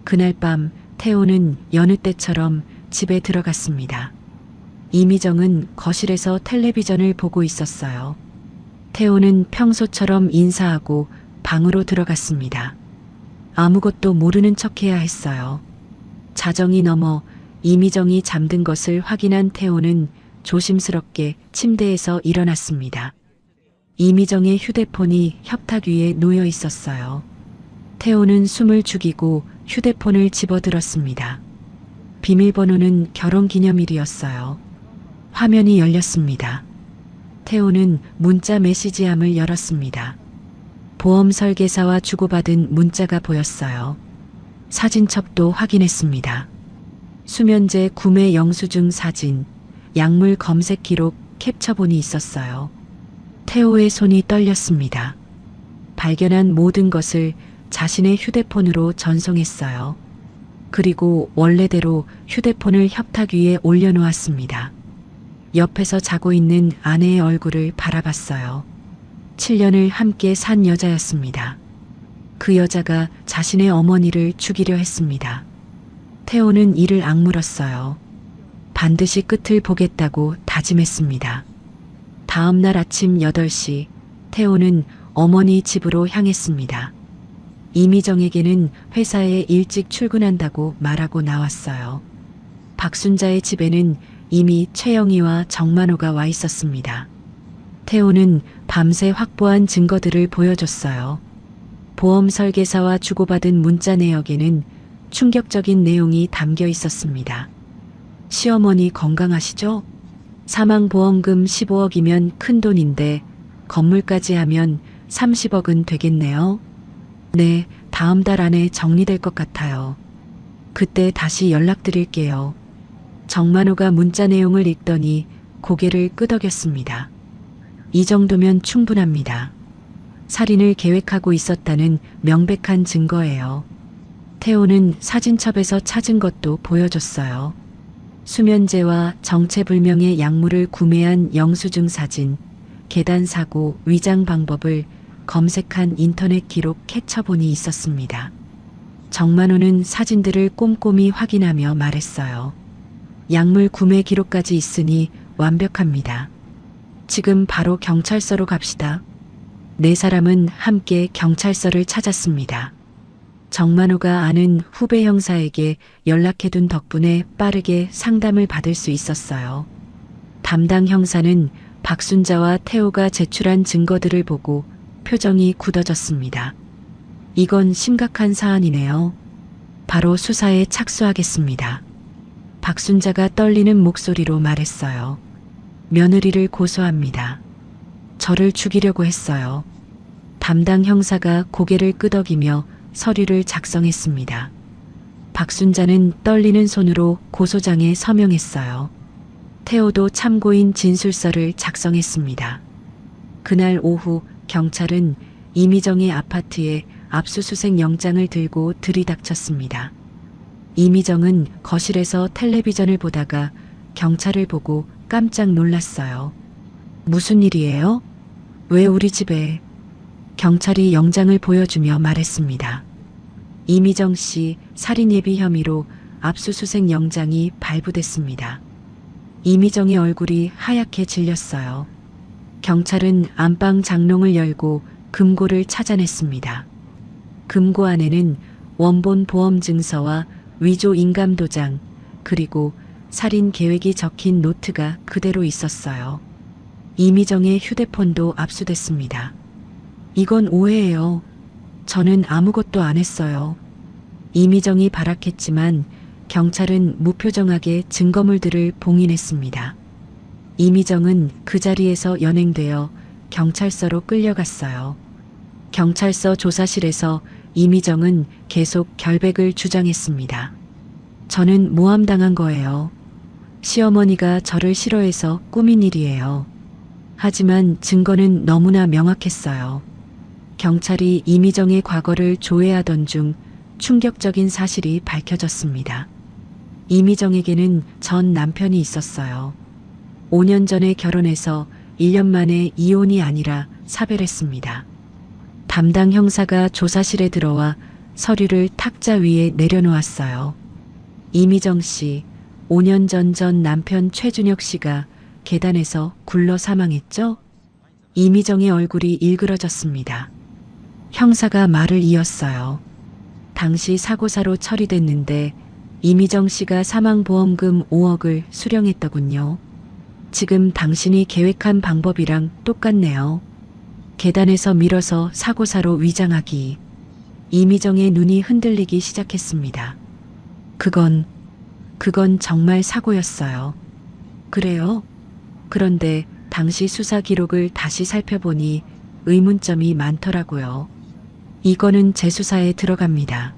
그날 밤 태호는 여느 때처럼 집에 들어갔습니다. 이미정은 거실에서 텔레비전을 보고 있었어요. 태호는 평소처럼 인사하고 방으로 들어갔습니다. 아무것도 모르는 척해야 했어요. 자정이 넘어 이미정이 잠든 것을 확인한 태호는 조심스럽게 침대에서 일어났습니다. 이미정의 휴대폰이 협탁 위에 놓여 있었어요. 태호는 숨을 죽이고 휴대폰을 집어들었습니다. 비밀번호는 결혼기념일이었어요. 화면이 열렸습니다. 태호는 문자 메시지함을 열었습니다. 보험 설계사와 주고받은 문자가 보였어요. 사진첩도 확인했습니다. 수면제 구매 영수증 사진, 약물 검색 기록 캡처본이 있었어요. 태호의 손이 떨렸습니다. 발견한 모든 것을 자신의 휴대폰으로 전송했어요. 그리고 원래대로 휴대폰을 협탁 위에 올려놓았습니다. 옆에서 자고 있는 아내의 얼굴을 바라봤어요. 7년을 함께 산 여자였습니다. 그 여자가 자신의 어머니를 죽이려 했습니다. 태호는 이를 악물었어요. 반드시 끝을 보겠다고 다짐했습니다. 다음 날 아침 8시 태호는 어머니 집으로 향했습니다. 이미정에게는 회사에 일찍 출근한다고 말하고 나왔어요. 박순자의 집에는 이미 최영희와 정만호가 와 있었습니다. 태호는 밤새 확보한 증거들을 보여줬어요. 보험 설계사와 주고받은 문자 내역에는 충격적인 내용이 담겨 있었습니다. 시어머니 건강하시죠? 사망보험금 15억이면 큰 돈인데 건물까지 하면 30억은 되겠네요. 네, 다음 달 안에 정리될 것 같아요. 그때 다시 연락드릴게요. 정만호가 문자 내용을 읽더니 고개를 끄덕였습니다. 이 정도면 충분합니다. 살인을 계획하고 있었다는 명백한 증거예요. 태호는 사진첩에서 찾은 것도 보여줬어요. 수면제와 정체불명의 약물을 구매한 영수증 사진, 계단 사고 위장 방법을 검색한 인터넷 기록 캡처본이 있었습니다. 정만호는 사진들을 꼼꼼히 확인하며 말했어요. 약물 구매 기록까지 있으니 완벽합니다. 지금 바로 경찰서로 갑시다. 네 사람은 함께 경찰서를 찾았습니다. 정만호가 아는 후배 형사에게 연락해둔 덕분에 빠르게 상담을 받을 수 있었어요. 담당 형사는 박순자와 태호가 제출한 증거들을 보고 표정이 굳어졌습니다. 이건 심각한 사안이네요. 바로 수사에 착수하겠습니다. 박순자가 떨리는 목소리로 말했어요. 며느리를 고소합니다. 저를 죽이려고 했어요. 담당 형사가 고개를 끄덕이며 서류를 작성했습니다. 박순자는 떨리는 손으로 고소장에 서명했어요. 태호도 참고인 진술서를 작성했습니다. 그날 오후 경찰은 이미정의 아파트에 압수수색 영장을 들고 들이닥쳤습니다. 이미정은 거실에서 텔레비전을 보다가 경찰을 보고 깜짝 놀랐어요. 무슨 일이에요? 왜 우리 집에? 경찰이 영장을 보여주며 말했습니다. 이미정 씨 살인 예비 혐의로 압수수색 영장이 발부됐습니다. 이미정의 얼굴이 하얗게 질렸어요. 경찰은 안방 장롱을 열고 금고를 찾아냈습니다. 금고 안에는 원본 보험 증서와 위조 인감 도장, 그리고 살인 계획이 적힌 노트가 그대로 있었어요. 이미정의 휴대폰도 압수됐습니다. 이건 오해예요. 저는 아무것도 안 했어요. 이미정이 발악했지만 경찰은 무표정하게 증거물들을 봉인했습니다. 이미정은 그 자리에서 연행되어 경찰서로 끌려갔어요. 경찰서 조사실에서 이미정은 계속 결백을 주장했습니다. 저는 모함당한 거예요. 시어머니가 저를 싫어해서 꾸민 일이에요. 하지만 증거는 너무나 명확했어요. 경찰이 이미정의 과거를 조회하던 중 충격적인 사실이 밝혀졌습니다. 이미정에게는 전 남편이 있었어요. 5년 전에 결혼해서 1년 만에 이혼이 아니라 사별했습니다. 담당 형사가 조사실에 들어와 서류를 탁자 위에 내려놓았어요. 이미정 씨, 5년 전 남편 최준혁 씨가 계단에서 굴러 사망했죠? 이미정의 얼굴이 일그러졌습니다. 형사가 말을 이었어요. 당시 사고사로 처리됐는데 이미정 씨가 사망보험금 5억을 수령했더군요. 지금 당신이 계획한 방법이랑 똑같네요. 계단에서 밀어서 사고사로 위장하기. 이미정의 눈이 흔들리기 시작했습니다. 그건 정말 사고였어요. 그래요? 그런데 당시 수사 기록을 다시 살펴보니 의문점이 많더라고요. 이거는 재수사에 들어갑니다.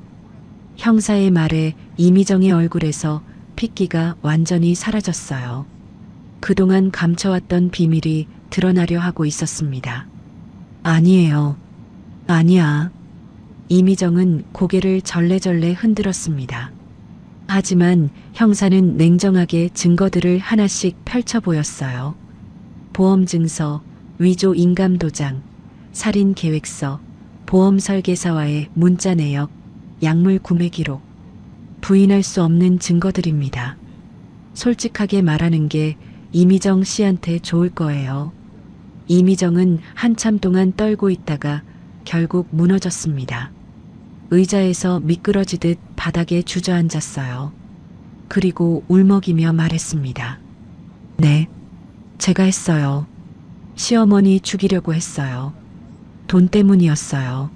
형사의 말에 이미정의 얼굴에서 핏기가 완전히 사라졌어요. 그동안 감춰왔던 비밀이 드러나려 하고 있었습니다. 아니에요. 아니야. 이미정은 고개를 절레절레 흔들었습니다. 하지만 형사는 냉정하게 증거들을 하나씩 펼쳐 보였어요. 보험증서, 위조 인감도장, 살인계획서, 보험설계사와의 문자 내역, 약물 구매 기록. 부인할 수 없는 증거들입니다. 솔직하게 말하는 게 이미정 씨한테 좋을 거예요. 이미정은 한참 동안 떨고 있다가 결국 무너졌습니다. 의자에서 미끄러지듯 바닥에 주저앉았어요. 그리고 울먹이며 말했습니다. 네, 제가 했어요. 시어머니 죽이려고 했어요. 돈 때문이었어요.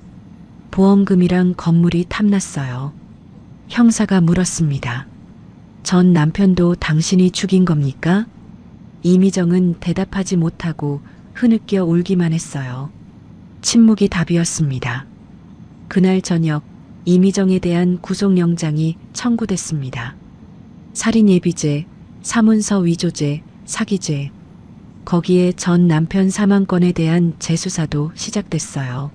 보험금이랑 건물이 탐났어요. 형사가 물었습니다. 전 남편도 당신이 죽인 겁니까? 이미정은 대답하지 못하고 흐느껴 울기만 했어요. 침묵이 답이었습니다. 그날 저녁 이미정에 대한 구속영장이 청구됐습니다. 살인예비죄, 사문서 위조죄, 사기죄, 거기에 전 남편 사망건에 대한 재수사도 시작됐어요.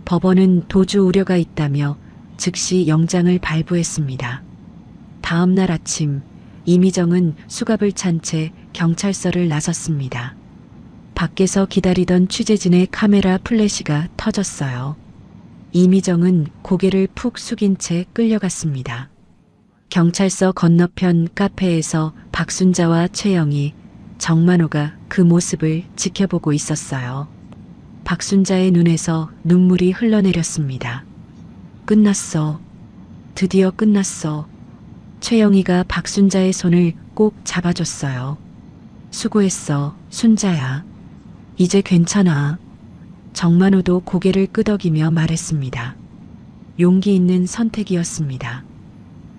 법원은 도주 우려가 있다며 즉시 영장을 발부했습니다. 다음 날 아침 이미정은 수갑을 찬 채 경찰서를 나섰습니다. 밖에서 기다리던 취재진의 카메라 플래시가 터졌어요. 이미정은 고개를 푹 숙인 채 끌려갔습니다. 경찰서 건너편 카페에서 박순자와 최영희, 정만호가 그 모습을 지켜보고 있었어요. 박순자의 눈에서 눈물이 흘러내렸습니다. 끝났어. 드디어 끝났어. 최영희가 박순자의 손을 꼭 잡아줬어요. 수고했어, 순자야. 이제 괜찮아. 정만호도 고개를 끄덕이며 말했습니다. 용기 있는 선택이었습니다.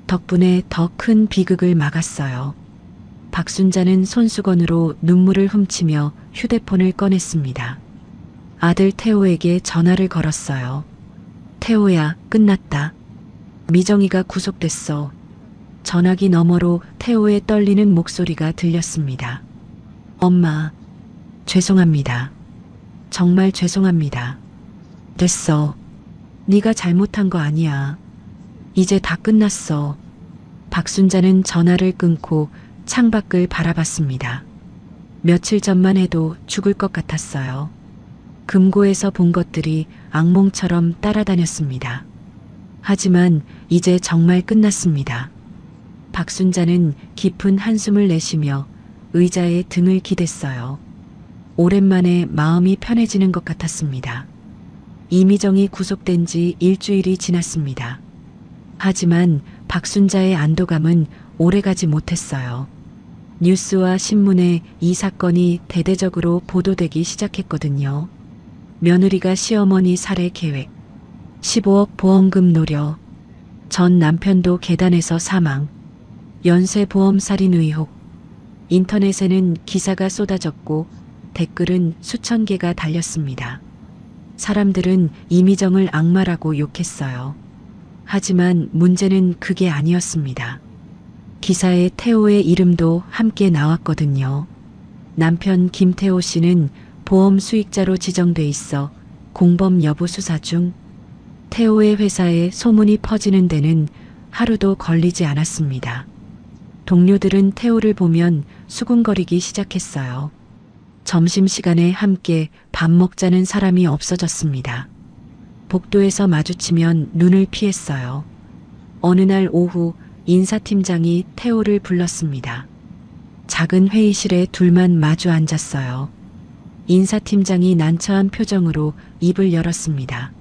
덕분에 더 큰 비극을 막았어요. 박순자는 손수건으로 눈물을 훔치며 휴대폰을 꺼냈습니다. 아들 태호에게 전화를 걸었어요. 태호야, 끝났다. 미정이가 구속됐어. 전화기 너머로 태호의 떨리는 목소리가 들렸습니다. 엄마, 죄송합니다. 정말 죄송합니다. 됐어. 네가 잘못한 거 아니야. 이제 다 끝났어. 박순자는 전화를 끊고 창밖을 바라봤습니다. 며칠 전만 해도 죽을 것 같았어요. 금고에서 본 것들이 악몽처럼 따라다녔습니다. 하지만 이제 정말 끝났습니다. 박순자는 깊은 한숨을 내쉬며 의자에 등을 기댔어요. 오랜만에 마음이 편해지는 것 같았습니다. 이미정이 구속된 지 일주일이 지났습니다. 하지만 박순자의 안도감은 오래가지 못했어요. 뉴스와 신문에 이 사건이 대대적으로 보도되기 시작했거든요. 며느리가 시어머니 살해 계획, 15억 보험금 노려, 전 남편도 계단에서 사망, 연쇄보험 살인 의혹. 인터넷에는 기사가 쏟아졌고 댓글은 수천 개가 달렸습니다. 사람들은 이미정을 악마라고 욕했어요. 하지만 문제는 그게 아니었습니다. 기사에 태호의 이름도 함께 나왔거든요. 남편 김태호 씨는 보험 수익자로 지정돼 있어 공범 여부 수사 중. 태호의 회사에 소문이 퍼지는 데는 하루도 걸리지 않았습니다. 동료들은 태호를 보면 수군거리기 시작했어요. 점심시간에 함께 밥 먹자는 사람이 없어졌습니다. 복도에서 마주치면 눈을 피했어요. 어느 날 오후 인사팀장이 태호를 불렀습니다. 작은 회의실에 둘만 마주 앉았어요. 인사팀장이 난처한 표정으로 입을 열었습니다.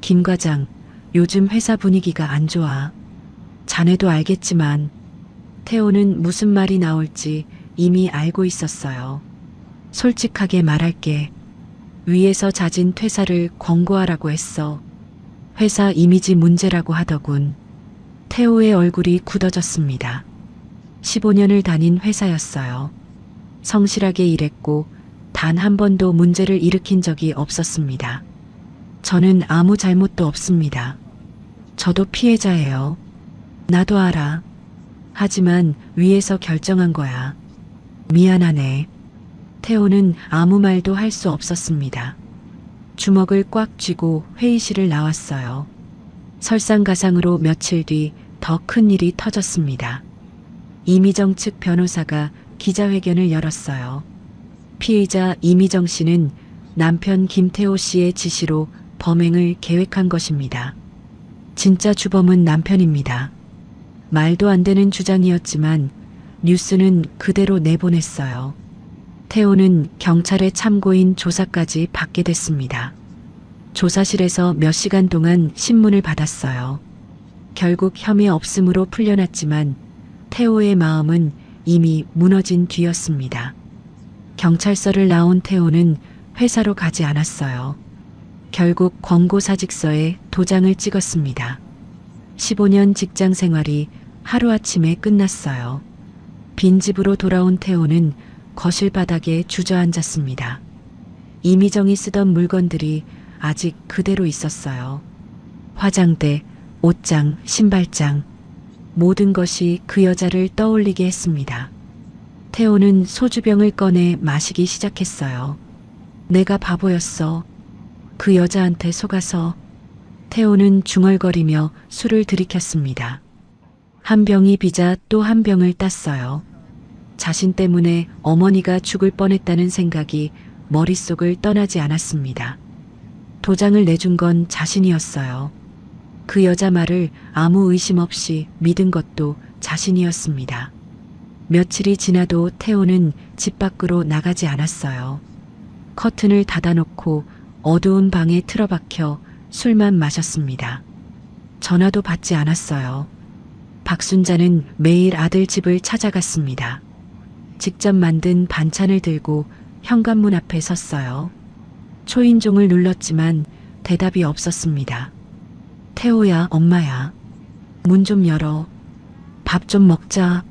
김 과장, 요즘 회사 분위기가 안 좋아. 자네도 알겠지만. 태호는 무슨 말이 나올지 이미 알고 있었어요. 솔직하게 말할게. 위에서 잦은 퇴사를 권고하라고 했어. 회사 이미지 문제라고 하더군. 태호의 얼굴이 굳어졌습니다. 15년을 다닌 회사였어요. 성실하게 일했고 단 한 번도 문제를 일으킨 적이 없었습니다. 저는 아무 잘못도 없습니다. 저도 피해자예요. 나도 알아. 하지만 위에서 결정한 거야. 미안하네. 태호는 아무 말도 할 수 없었습니다. 주먹을 꽉 쥐고 회의실을 나왔어요. 설상가상으로 며칠 뒤 더 큰 일이 터졌습니다. 이미정 측 변호사가 기자회견을 열었어요. 피의자 이미정 씨는 남편 김태호 씨의 지시로 범행을 계획한 것입니다. 진짜 주범은 남편입니다. 말도 안 되는 주장이었지만 뉴스는 그대로 내보냈어요. 태호는 경찰의 참고인 조사까지 받게 됐습니다. 조사실에서 몇 시간 동안 신문을 받았어요. 결국 혐의 없음으로 풀려났지만 태호의 마음은 이미 무너진 뒤였습니다. 경찰서를 나온 태호는 회사로 가지 않았어요. 결국 권고사직서에 도장을 찍었습니다. 15년 직장 생활이 하루아침에 끝났어요. 빈집으로 돌아온 태호는 거실 바닥에 주저앉았습니다. 이미정이 쓰던 물건들이 아직 그대로 있었어요. 화장대, 옷장, 신발장, 모든 것이 그 여자를 떠올리게 했습니다. 태호는 소주병을 꺼내 마시기 시작했어요. 내가 바보였어. 그 여자한테 속아서. 태호는 중얼거리며 술을 들이켰습니다. 한 병이 비자 또 한 병을 땄어요. 자신 때문에 어머니가 죽을 뻔했다는 생각이 머릿속을 떠나지 않았습니다. 도장을 내준 건 자신이었어요. 그 여자 말을 아무 의심 없이 믿은 것도 자신이었습니다. 며칠이 지나도 태호는 집 밖으로 나가지 않았어요. 커튼을 닫아놓고 어두운 방에 틀어박혀 술만 마셨습니다. 전화도 받지 않았어요. 박순자는 매일 아들 집을 찾아갔습니다. 직접 만든 반찬을 들고 현관문 앞에 섰어요. 초인종을 눌렀지만 대답이 없었습니다. 태호야, 엄마야. 문 좀 열어. 밥 좀 먹자.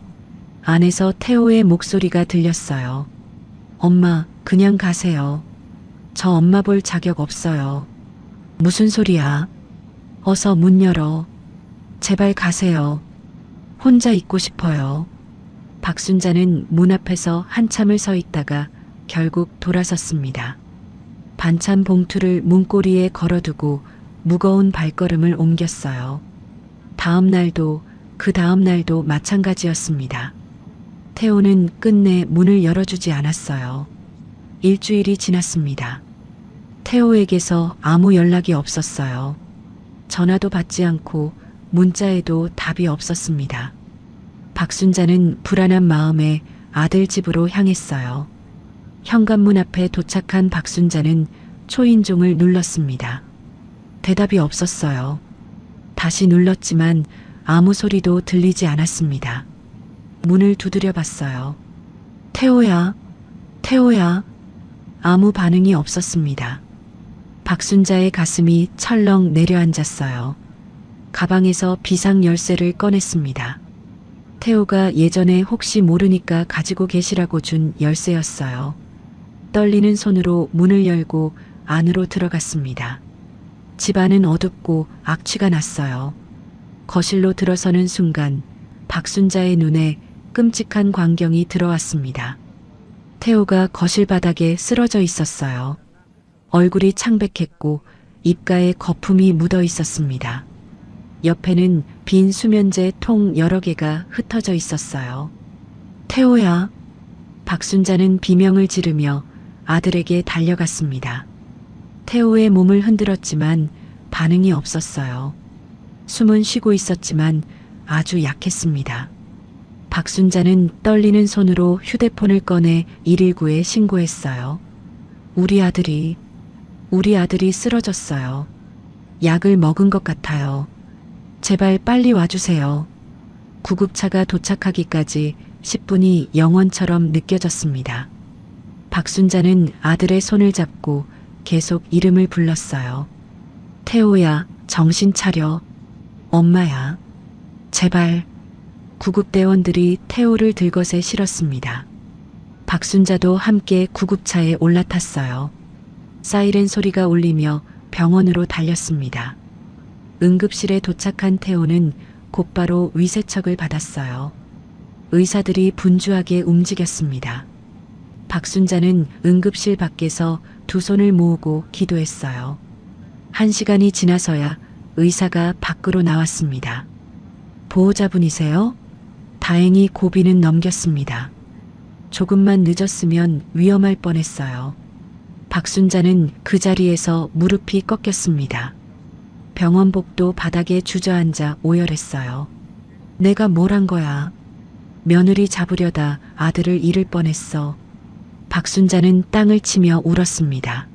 안에서 태호의 목소리가 들렸어요. 엄마, 그냥 가세요. 저 엄마 볼 자격 없어요. 무슨 소리야? 어서 문 열어. 제발 가세요. 혼자 있고 싶어요. 박순자는 문 앞에서 한참을 서 있다가 결국 돌아섰습니다. 반찬 봉투를 문고리에 걸어두고 무거운 발걸음을 옮겼어요. 다음 날도 그 다음 날도 마찬가지였습니다. 태호는 끝내 문을 열어주지 않았어요. 일주일이 지났습니다. 태호에게서 아무 연락이 없었어요. 전화도 받지 않고 문자에도 답이 없었습니다. 박순자는 불안한 마음에 아들 집으로 향했어요. 현관문 앞에 도착한 박순자는 초인종을 눌렀습니다. 대답이 없었어요. 다시 눌렀지만 아무 소리도 들리지 않았습니다. 문을 두드려 봤어요. 태호야, 태호야. 아무 반응이 없었습니다. 박순자의 가슴이 철렁 내려앉았어요. 가방에서 비상 열쇠를 꺼냈습니다. 태호가 예전에 혹시 모르니까 가지고 계시라고 준 열쇠였어요. 떨리는 손으로 문을 열고 안으로 들어갔습니다. 집안은 어둡고 악취가 났어요. 거실로 들어서는 순간 박순자의 눈에 끔찍한 광경이 들어왔습니다. 태호가 거실 바닥에 쓰러져 있었어요. 얼굴이 창백했고 입가에 거품이 묻어 있었습니다. 옆에는 빈 수면제 통 여러 개가 흩어져 있었어요. 태호야. 박순자는 비명을 지르며 아들에게 달려갔습니다. 태호의 몸을 흔들었지만 반응이 없었어요. 숨은 쉬고 있었지만 아주 약했습니다. 박순자는 떨리는 손으로 휴대폰을 꺼내 119에 신고했어요. 우리 아들이 쓰러졌어요. 약을 먹은 것 같아요. 제발 빨리 와주세요. 구급차가 도착하기까지 10분이 영원처럼 느껴졌습니다. 박순자는 아들의 손을 잡고 계속 이름을 불렀어요. 태호야, 정신 차려. 엄마야. 제발. 구급대원들이 태호를 들것에 실었습니다. 박순자도 함께 구급차에 올라탔어요. 사이렌 소리가 울리며 병원으로 달렸습니다. 응급실에 도착한 태호는 곧바로 위세척을 받았어요. 의사들이 분주하게 움직였습니다. 박순자는 응급실 밖에서 두 손을 모으고 기도했어요. 1시간이 지나서야 의사가 밖으로 나왔습니다. 보호자분이세요? 다행히 고비는 넘겼습니다. 조금만 늦었으면 위험할 뻔했어요. 박순자는 그 자리에서 무릎이 꺾였습니다. 병원복도 바닥에 주저앉아 오열했어요. 내가 뭘 한 거야? 며느리 잡으려다 아들을 잃을 뻔했어. 박순자는 땅을 치며 울었습니다.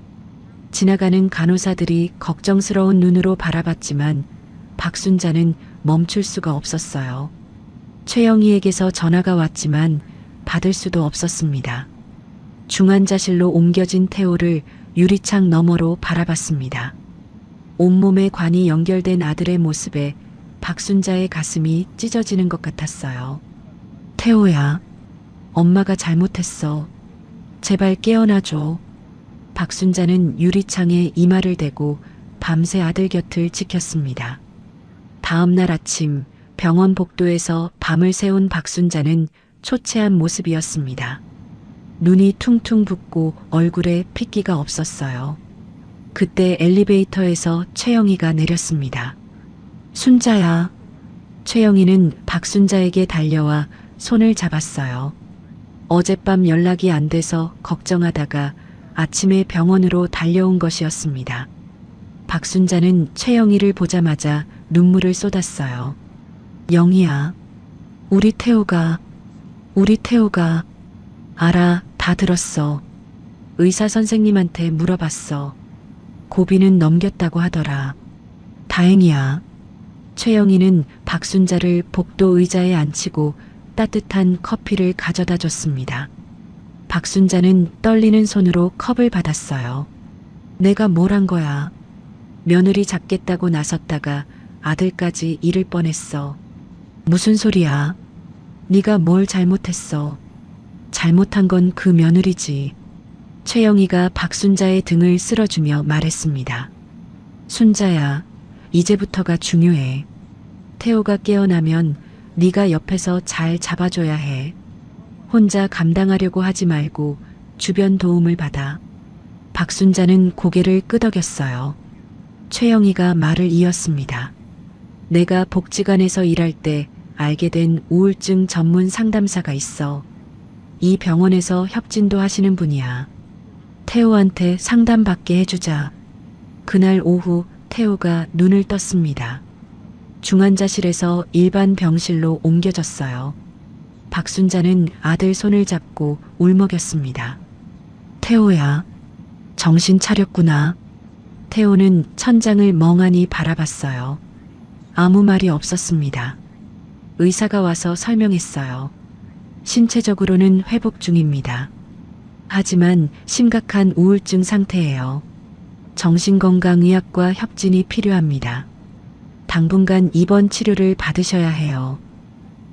지나가는 간호사들이 걱정스러운 눈으로 바라봤지만 박순자는 멈출 수가 없었어요. 최영희에게서 전화가 왔지만 받을 수도 없었습니다. 중환자실로 옮겨진 태호를 유리창 너머로 바라봤습니다. 온몸에 관이 연결된 아들의 모습에 박순자의 가슴이 찢어지는 것 같았어요. 태호야, 엄마가 잘못했어. 제발 깨어나줘. 박순자는 유리창에 이마를 대고 밤새 아들 곁을 지켰습니다. 다음 날 아침 병원 복도에서 밤을 새운 박순자는 초췌한 모습이었습니다. 눈이 퉁퉁 붓고 얼굴에 핏기가 없었어요. 그때 엘리베이터에서 최영희가 내렸습니다. 순자야. 최영희는 박순자에게 달려와 손을 잡았어요. 어젯밤 연락이 안 돼서 걱정하다가 아침에 병원으로 달려온 것이었습니다. 박순자는 최영희를 보자마자 눈물을 쏟았어요. 영희야, 우리 태호가 알아, 다 들었어. 의사 선생님한테 물어봤어. 고비는 넘겼다고 하더라. 다행이야. 최영희는 박순자를 복도 의자에 앉히고 따뜻한 커피를 가져다 줬습니다. 박순자는 떨리는 손으로 컵을 받았어요. 내가 뭘 한 거야? 며느리 잡겠다고 나섰다가 아들까지 잃을 뻔했어. 무슨 소리야? 네가 뭘 잘못했어? 잘못한 건 그 며느리지. 최영희가 박순자의 등을 쓸어주며 말했습니다. 순자야, 이제부터가 중요해. 태호가 깨어나면 네가 옆에서 잘 잡아줘야 해. 혼자 감당하려고 하지 말고 주변 도움을 받아. 박순자는 고개를 끄덕였어요. 최영희가 말을 이었습니다. 내가 복지관에서 일할 때 알게 된 우울증 전문 상담사가 있어. 이 병원에서 협진도 하시는 분이야. 태호한테 상담받게 해주자. 그날 오후 태호가 눈을 떴습니다. 중환자실에서 일반 병실로 옮겨졌어요. 박순자는 아들 손을 잡고 울먹였습니다. 태호야, 정신 차렸구나. 태호는 천장을 멍하니 바라봤어요. 아무 말이 없었습니다. 의사가 와서 설명했어요. 신체적으로는 회복 중입니다. 하지만 심각한 우울증 상태예요. 정신건강의학과 협진이 필요합니다. 당분간 입원 치료를 받으셔야 해요.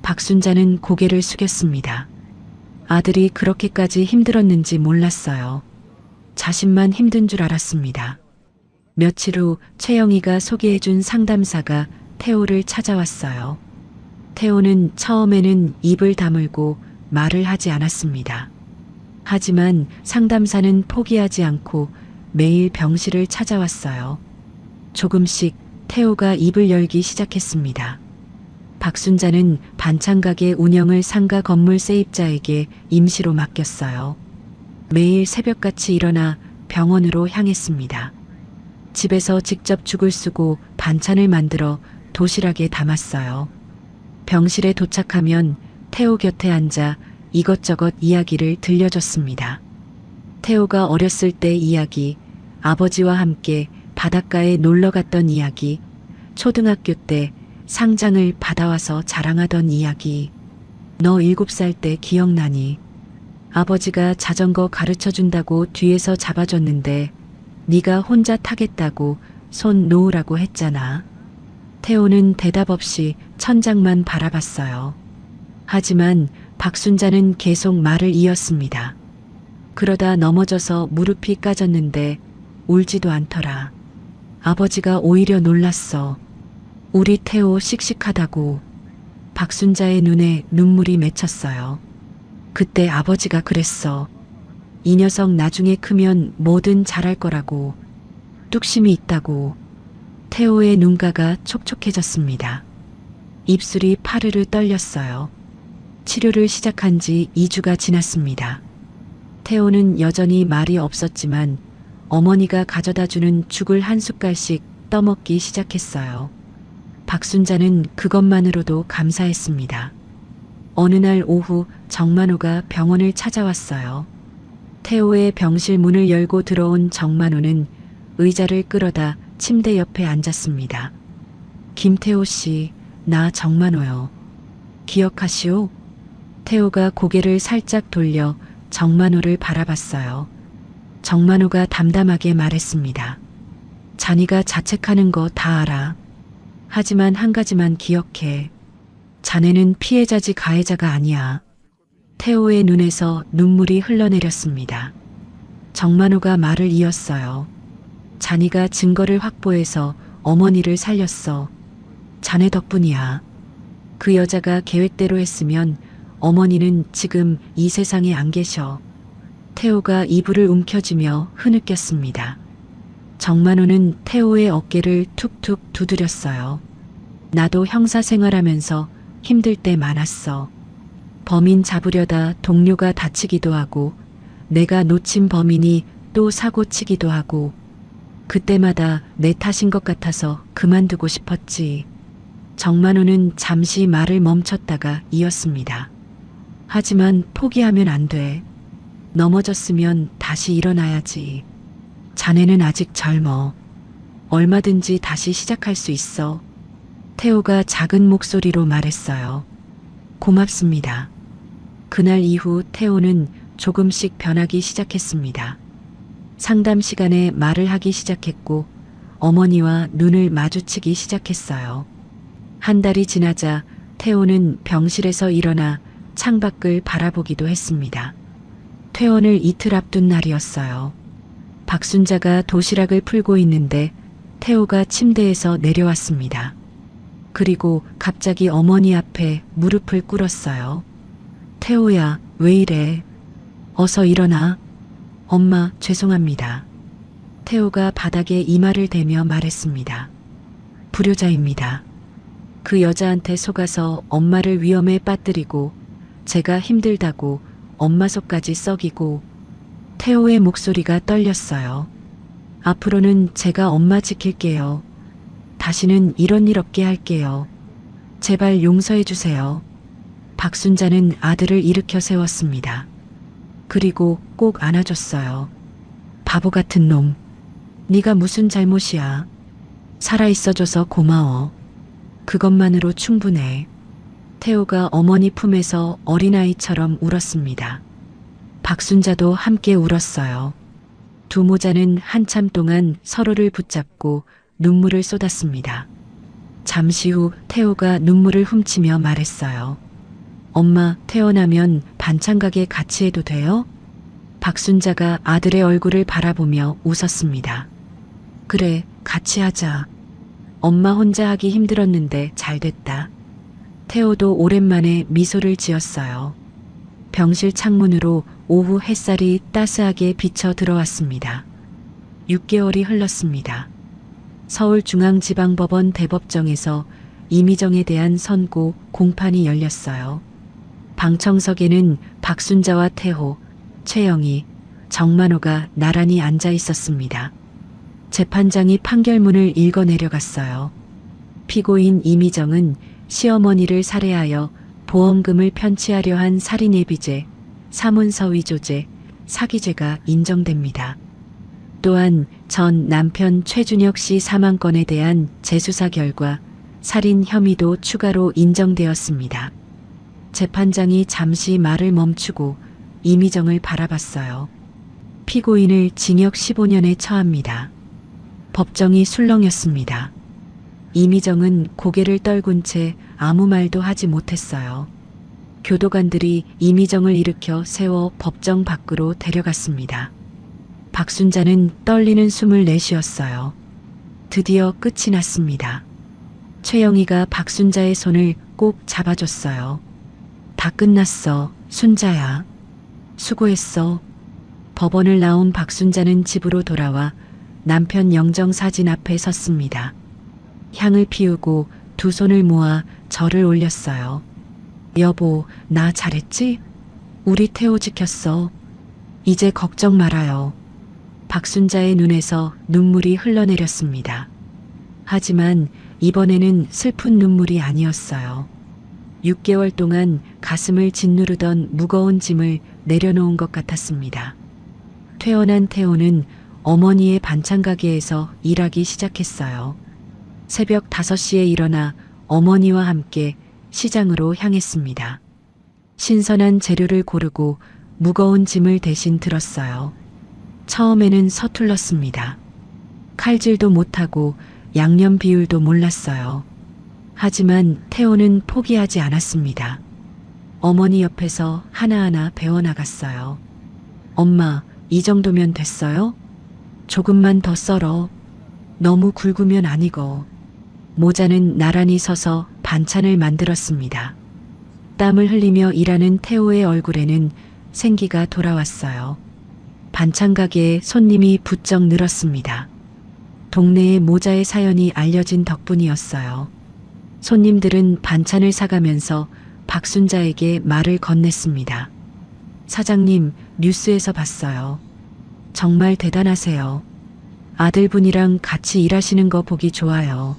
박순자는 고개를 숙였습니다. 아들이 그렇게까지 힘들었는지 몰랐어요. 자신만 힘든 줄 알았습니다. 며칠 후 최영희가 소개해준 상담사가 태호를 찾아왔어요. 태호는 처음에는 입을 다물고 말을 하지 않았습니다. 하지만 상담사는 포기하지 않고 매일 병실을 찾아왔어요. 조금씩 태호가 입을 열기 시작했습니다. 박순자는 반찬가게 운영을 상가 건물 세입자에게 임시로 맡겼어요. 매일 새벽같이 일어나 병원으로 향했습니다. 집에서 직접 죽을 쓰고 반찬을 만들어 도시락에 담았어요. 병실에 도착하면 태호 곁에 앉아 이것저것 이야기를 들려줬습니다. 태호가 어렸을 때 이야기, 아버지와 함께 바닷가에 놀러 갔던 이야기, 초등학교 때 상장을 받아와서 자랑하던 이야기. 너 7살 때 기억나니? 아버지가 자전거 가르쳐준다고 뒤에서 잡아줬는데 네가 혼자 타겠다고 손 놓으라고 했잖아. 태호는 대답 없이 천장만 바라봤어요. 하지만 박순자는 계속 말을 이었습니다. 그러다 넘어져서 무릎이 까졌는데 울지도 않더라. 아버지가 오히려 놀랐어. 우리 태호 씩씩하다고. 박순자의 눈에 눈물이 맺혔어요. 그때 아버지가 그랬어. 이 녀석 나중에 크면 뭐든 잘할 거라고. 뚝심이 있다고. 태호의 눈가가 촉촉해졌습니다. 입술이 파르르 떨렸어요. 치료를 시작한 지 2주가 지났습니다. 태호는 여전히 말이 없었지만 어머니가 가져다주는 죽을 한 숟갈씩 떠먹기 시작했어요. 박순자는 그것만으로도 감사했습니다. 어느 날 오후 정만호가 병원을 찾아왔어요. 태호의 병실 문을 열고 들어온 정만호는 의자를 끌어다 침대 옆에 앉았습니다. 김태호 씨, 나 정만호요. 기억하시오? 태호가 고개를 살짝 돌려 정만호를 바라봤어요. 정만호가 담담하게 말했습니다. 자니가 자책하는 거 다 알아. 하지만 한 가지만 기억해. 자네는 피해자지 가해자가 아니야. 태호의 눈에서 눈물이 흘러내렸습니다. 정만호가 말을 이었어요. 자네가 증거를 확보해서 어머니를 살렸어. 자네 덕분이야. 그 여자가 계획대로 했으면 어머니는 지금 이 세상에 안 계셔. 태호가 이불을 움켜쥐며 흐느꼈습니다. 정만호는 태호의 어깨를 툭툭 두드렸어요. 나도 형사 생활하면서 힘들 때 많았어. 범인 잡으려다 동료가 다치기도 하고 내가 놓친 범인이 또 사고치기도 하고 그때마다 내 탓인 것 같아서 그만두고 싶었지. 정만호는 잠시 말을 멈췄다가 이었습니다. 하지만 포기하면 안 돼. 넘어졌으면 다시 일어나야지. 자네는 아직 젊어. 얼마든지 다시 시작할 수 있어. 태호가 작은 목소리로 말했어요. 고맙습니다. 그날 이후 태호는 조금씩 변하기 시작했습니다. 상담 시간에 말을 하기 시작했고 어머니와 눈을 마주치기 시작했어요. 한 달이 지나자 태호는 병실에서 일어나 창밖을 바라보기도 했습니다. 퇴원을 이틀 앞둔 날이었어요. 박순자가 도시락을 풀고 있는데 태호가 침대에서 내려왔습니다. 그리고 갑자기 어머니 앞에 무릎을 꿇었어요. 태호야, 왜 이래? 어서 일어나. 엄마, 죄송합니다. 태호가 바닥에 이마를 대며 말했습니다. 불효자입니다. 그 여자한테 속아서 엄마를 위험에 빠뜨리고 제가 힘들다고 엄마 속까지 썩이고. 태호의 목소리가 떨렸어요. 앞으로는 제가 엄마 지킬게요. 다시는 이런 일 없게 할게요. 제발 용서해 주세요. 박순자는 아들을 일으켜 세웠습니다. 그리고 꼭 안아줬어요. 바보 같은 놈. 네가 무슨 잘못이야. 살아있어줘서 고마워. 그것만으로 충분해. 태호가 어머니 품에서 어린아이처럼 울었습니다. 박순자도 함께 울었어요. 두 모자는 한참 동안 서로를 붙잡고 눈물을 쏟았습니다. 잠시 후 태호가 눈물을 훔치며 말했어요. 엄마, 태어나면 반찬 가게 같이 해도 돼요? 박순자가 아들의 얼굴을 바라보며 웃었습니다. 그래, 같이 하자. 엄마 혼자 하기 힘들었는데 잘 됐다. 태호도 오랜만에 미소를 지었어요. 병실 창문으로 오후 햇살이 따스하게 비쳐 들어왔습니다. 6개월이 흘렀습니다. 서울중앙지방법원 대법정에서 이미정에 대한 선고 공판이 열렸어요. 방청석에는 박순자와 태호, 최영희, 정만호가 나란히 앉아 있었습니다. 재판장이 판결문을 읽어 내려갔어요. 피고인 이미정은 시어머니를 살해하여 보험금을 편취하려 한 살인예비죄, 사문서위조죄, 사기죄가 인정됩니다. 또한 전 남편 최준혁 씨 사망건에 대한 재수사 결과 살인 혐의도 추가로 인정되었습니다. 재판장이 잠시 말을 멈추고 이미정을 바라봤어요. 피고인을 징역 15년에 처합니다. 법정이 술렁였습니다. 이미정은 고개를 떨군 채 아무 말도 하지 못했어요. 교도관들이 이미정을 일으켜 세워 법정 밖으로 데려갔습니다. 박순자는 떨리는 숨을 내쉬었어요. 드디어 끝이 났습니다. 최영희가 박순자의 손을 꼭 잡아줬어요. 다 끝났어, 순자야. 수고했어. 법원을 나온 박순자는 집으로 돌아와 남편 영정 사진 앞에 섰습니다. 향을 피우고 두 손을 모아 절을 올렸어요. 여보, 나 잘했지? 우리 태호 지켰어. 이제 걱정 말아요. 박순자의 눈에서 눈물이 흘러내렸습니다. 하지만 이번에는 슬픈 눈물이 아니었어요. 6개월 동안 가슴을 짓누르던 무거운 짐을 내려놓은 것 같았습니다. 퇴원한 태호는 어머니의 반찬 가게에서 일하기 시작했어요. 새벽 5시에 일어나 어머니와 함께 시장으로 향했습니다. 신선한 재료를 고르고 무거운 짐을 대신 들었어요. 처음에는 서툴렀습니다. 칼질도 못하고 양념 비율도 몰랐어요. 하지만 태호는 포기하지 않았습니다. 어머니 옆에서 하나하나 배워나갔어요. 엄마, 이 정도면 됐어요? 조금만 더 썰어. 너무 굵으면 안 익어. 모자는 나란히 서서 반찬을 만들었습니다. 땀을 흘리며 일하는 태호의 얼굴에는 생기가 돌아왔어요. 반찬 가게에 손님이 부쩍 늘었습니다. 동네에 모자의 사연이 알려진 덕분이었어요. 손님들은 반찬을 사가면서 박순자에게 말을 건넸습니다. 사장님, 뉴스에서 봤어요. 정말 대단하세요. 아들분이랑 같이 일하시는 거 보기 좋아요.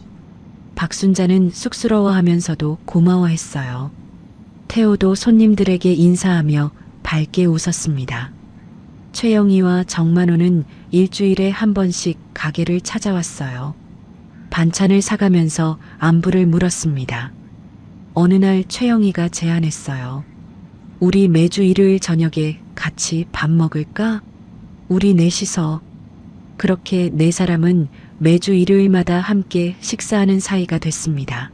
박순자는 쑥스러워하면서도 고마워했어요. 태호도 손님들에게 인사하며 밝게 웃었습니다. 최영희와 정만호는 일주일에 한 번씩 가게를 찾아왔어요. 반찬을 사가면서 안부를 물었습니다. 어느 날 최영희가 제안했어요. 우리 매주 일요일 저녁에 같이 밥 먹을까? 우리 넷이서. 그렇게 네 사람은 매주 일요일마다 함께 식사하는 사이가 됐습니다.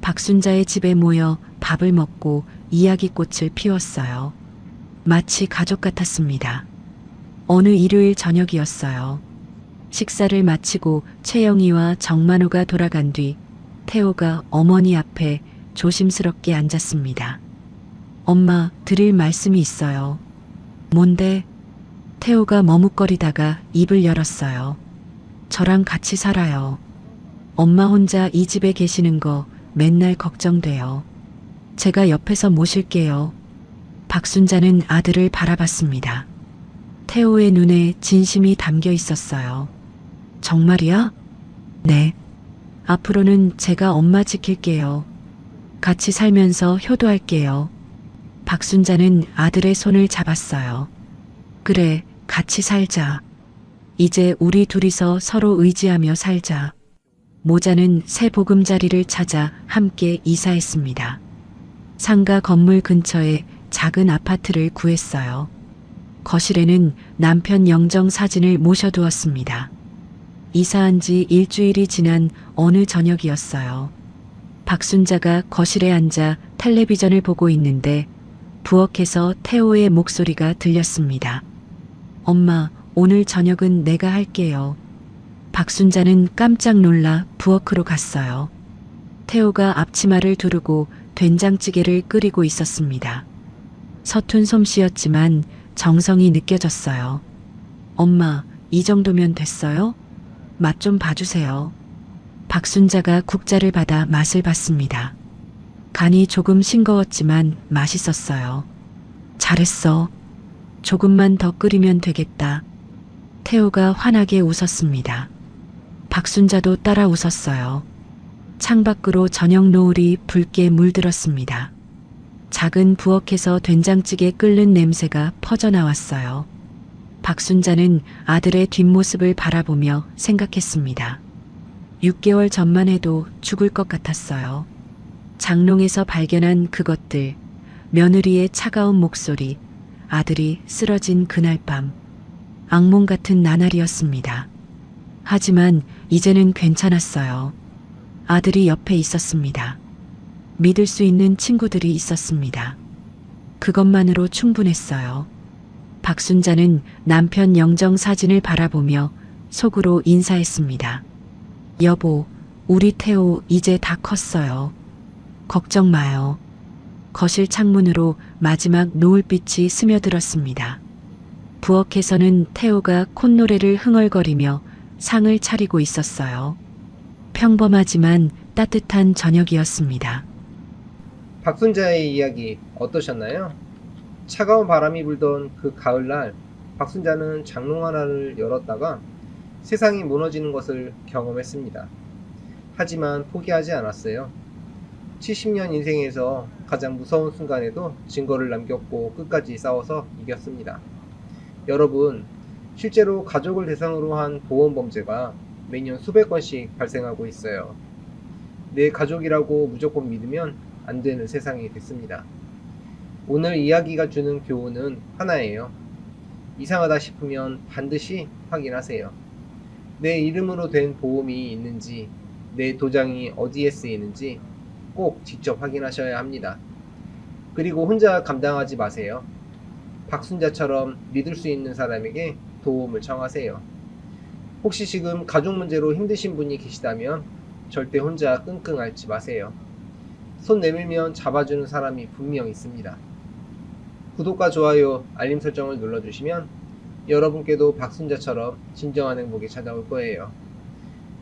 박순자의 집에 모여 밥을 먹고 이야기꽃을 피웠어요. 마치 가족 같았습니다. 어느 일요일 저녁이었어요. 식사를 마치고 최영희와 정만호가 돌아간 뒤 태호가 어머니 앞에 조심스럽게 앉았습니다. 엄마, 드릴 말씀이 있어요. 뭔데? 태호가 머뭇거리다가 입을 열었어요. 저랑 같이 살아요. 엄마 혼자 이 집에 계시는 거 맨날 걱정돼요. 제가 옆에서 모실게요. 박순자는 아들을 바라봤습니다. 태호의 눈에 진심이 담겨 있었어요. 정말이야? 네. 앞으로는 제가 엄마 지킬게요. 같이 살면서 효도할게요. 박순자는 아들의 손을 잡았어요. 그래, 같이 살자. 이제 우리 둘이서 서로 의지하며 살자. 모자는 새 보금자리를 찾아 함께 이사했습니다. 상가 건물 근처에 작은 아파트를 구했어요. 거실에는 남편 영정 사진을 모셔두었습니다. 이사한 지 일주일이 지난 어느 저녁이었어요. 박순자가 거실에 앉아 텔레비전을 보고 있는데 부엌에서 태호의 목소리가 들렸습니다. 엄마, 오늘 저녁은 내가 할게요. 박순자는 깜짝 놀라 부엌으로 갔어요. 태호가 앞치마를 두르고 된장찌개를 끓이고 있었습니다. 서툰 솜씨였지만 정성이 느껴졌어요. 엄마, 이 정도면 됐어요? 맛 좀 봐주세요. 박순자가 국자를 받아 맛을 봤습니다. 간이 조금 싱거웠지만 맛있었어요. 잘했어. 조금만 더 끓이면 되겠다. 태호가 환하게 웃었습니다. 박순자도 따라 웃었어요. 창밖으로 저녁 노을이 붉게 물들었습니다. 작은 부엌에서 된장찌개 끓는 냄새가 퍼져나왔어요. 박순자는 아들의 뒷모습을 바라보며 생각했습니다. 6개월 전만 해도 죽을 것 같았어요. 장롱에서 발견한 그것들, 며느리의 차가운 목소리, 아들이 쓰러진 그날 밤. 악몽 같은 나날이었습니다. 하지만 이제는 괜찮았어요. 아들이 옆에 있었습니다. 믿을 수 있는 친구들이 있었습니다. 그것만으로 충분했어요. 박순자는 남편 영정 사진을 바라보며 속으로 인사했습니다. 여보, 우리 태호 이제 다 컸어요. 걱정 마요. 거실 창문으로 마지막 노을빛이 스며들었습니다. 부엌에서는 태호가 콧노래를 흥얼거리며 상을 차리고 있었어요. 평범하지만 따뜻한 저녁이었습니다. 박순자의 이야기 어떠셨나요? 차가운 바람이 불던 그 가을날, 박순자는 장롱 하나를 열었다가 세상이 무너지는 것을 경험했습니다. 하지만 포기하지 않았어요. 70년 인생에서 가장 무서운 순간에도 증거를 남겼고 끝까지 싸워서 이겼습니다. 여러분, 실제로 가족을 대상으로 한 보험 범죄가 매년 수백 건씩 발생하고 있어요. 내 가족이라고 무조건 믿으면 안 되는 세상이 됐습니다. 오늘 이야기가 주는 교훈은 하나예요. 이상하다 싶으면 반드시 확인하세요. 내 이름으로 된 보험이 있는지, 내 도장이 어디에 쓰이는지 꼭 직접 확인하셔야 합니다. 그리고 혼자 감당하지 마세요. 박순자처럼 믿을 수 있는 사람에게 도움을 청하세요. 혹시 지금 가족 문제로 힘드신 분이 계시다면 절대 혼자 끙끙 앓지 마세요. 손 내밀면 잡아주는 사람이 분명 있습니다. 구독과 좋아요, 알림 설정을 눌러주시면 여러분께도 박순자처럼 진정한 행복이 찾아올 거예요.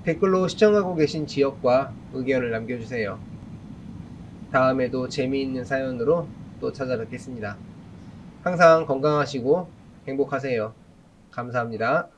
댓글로 시청하고 계신 지역과 의견을 남겨주세요. 다음에도 재미있는 사연으로 또 찾아뵙겠습니다. 항상 건강하시고 행복하세요. 감사합니다.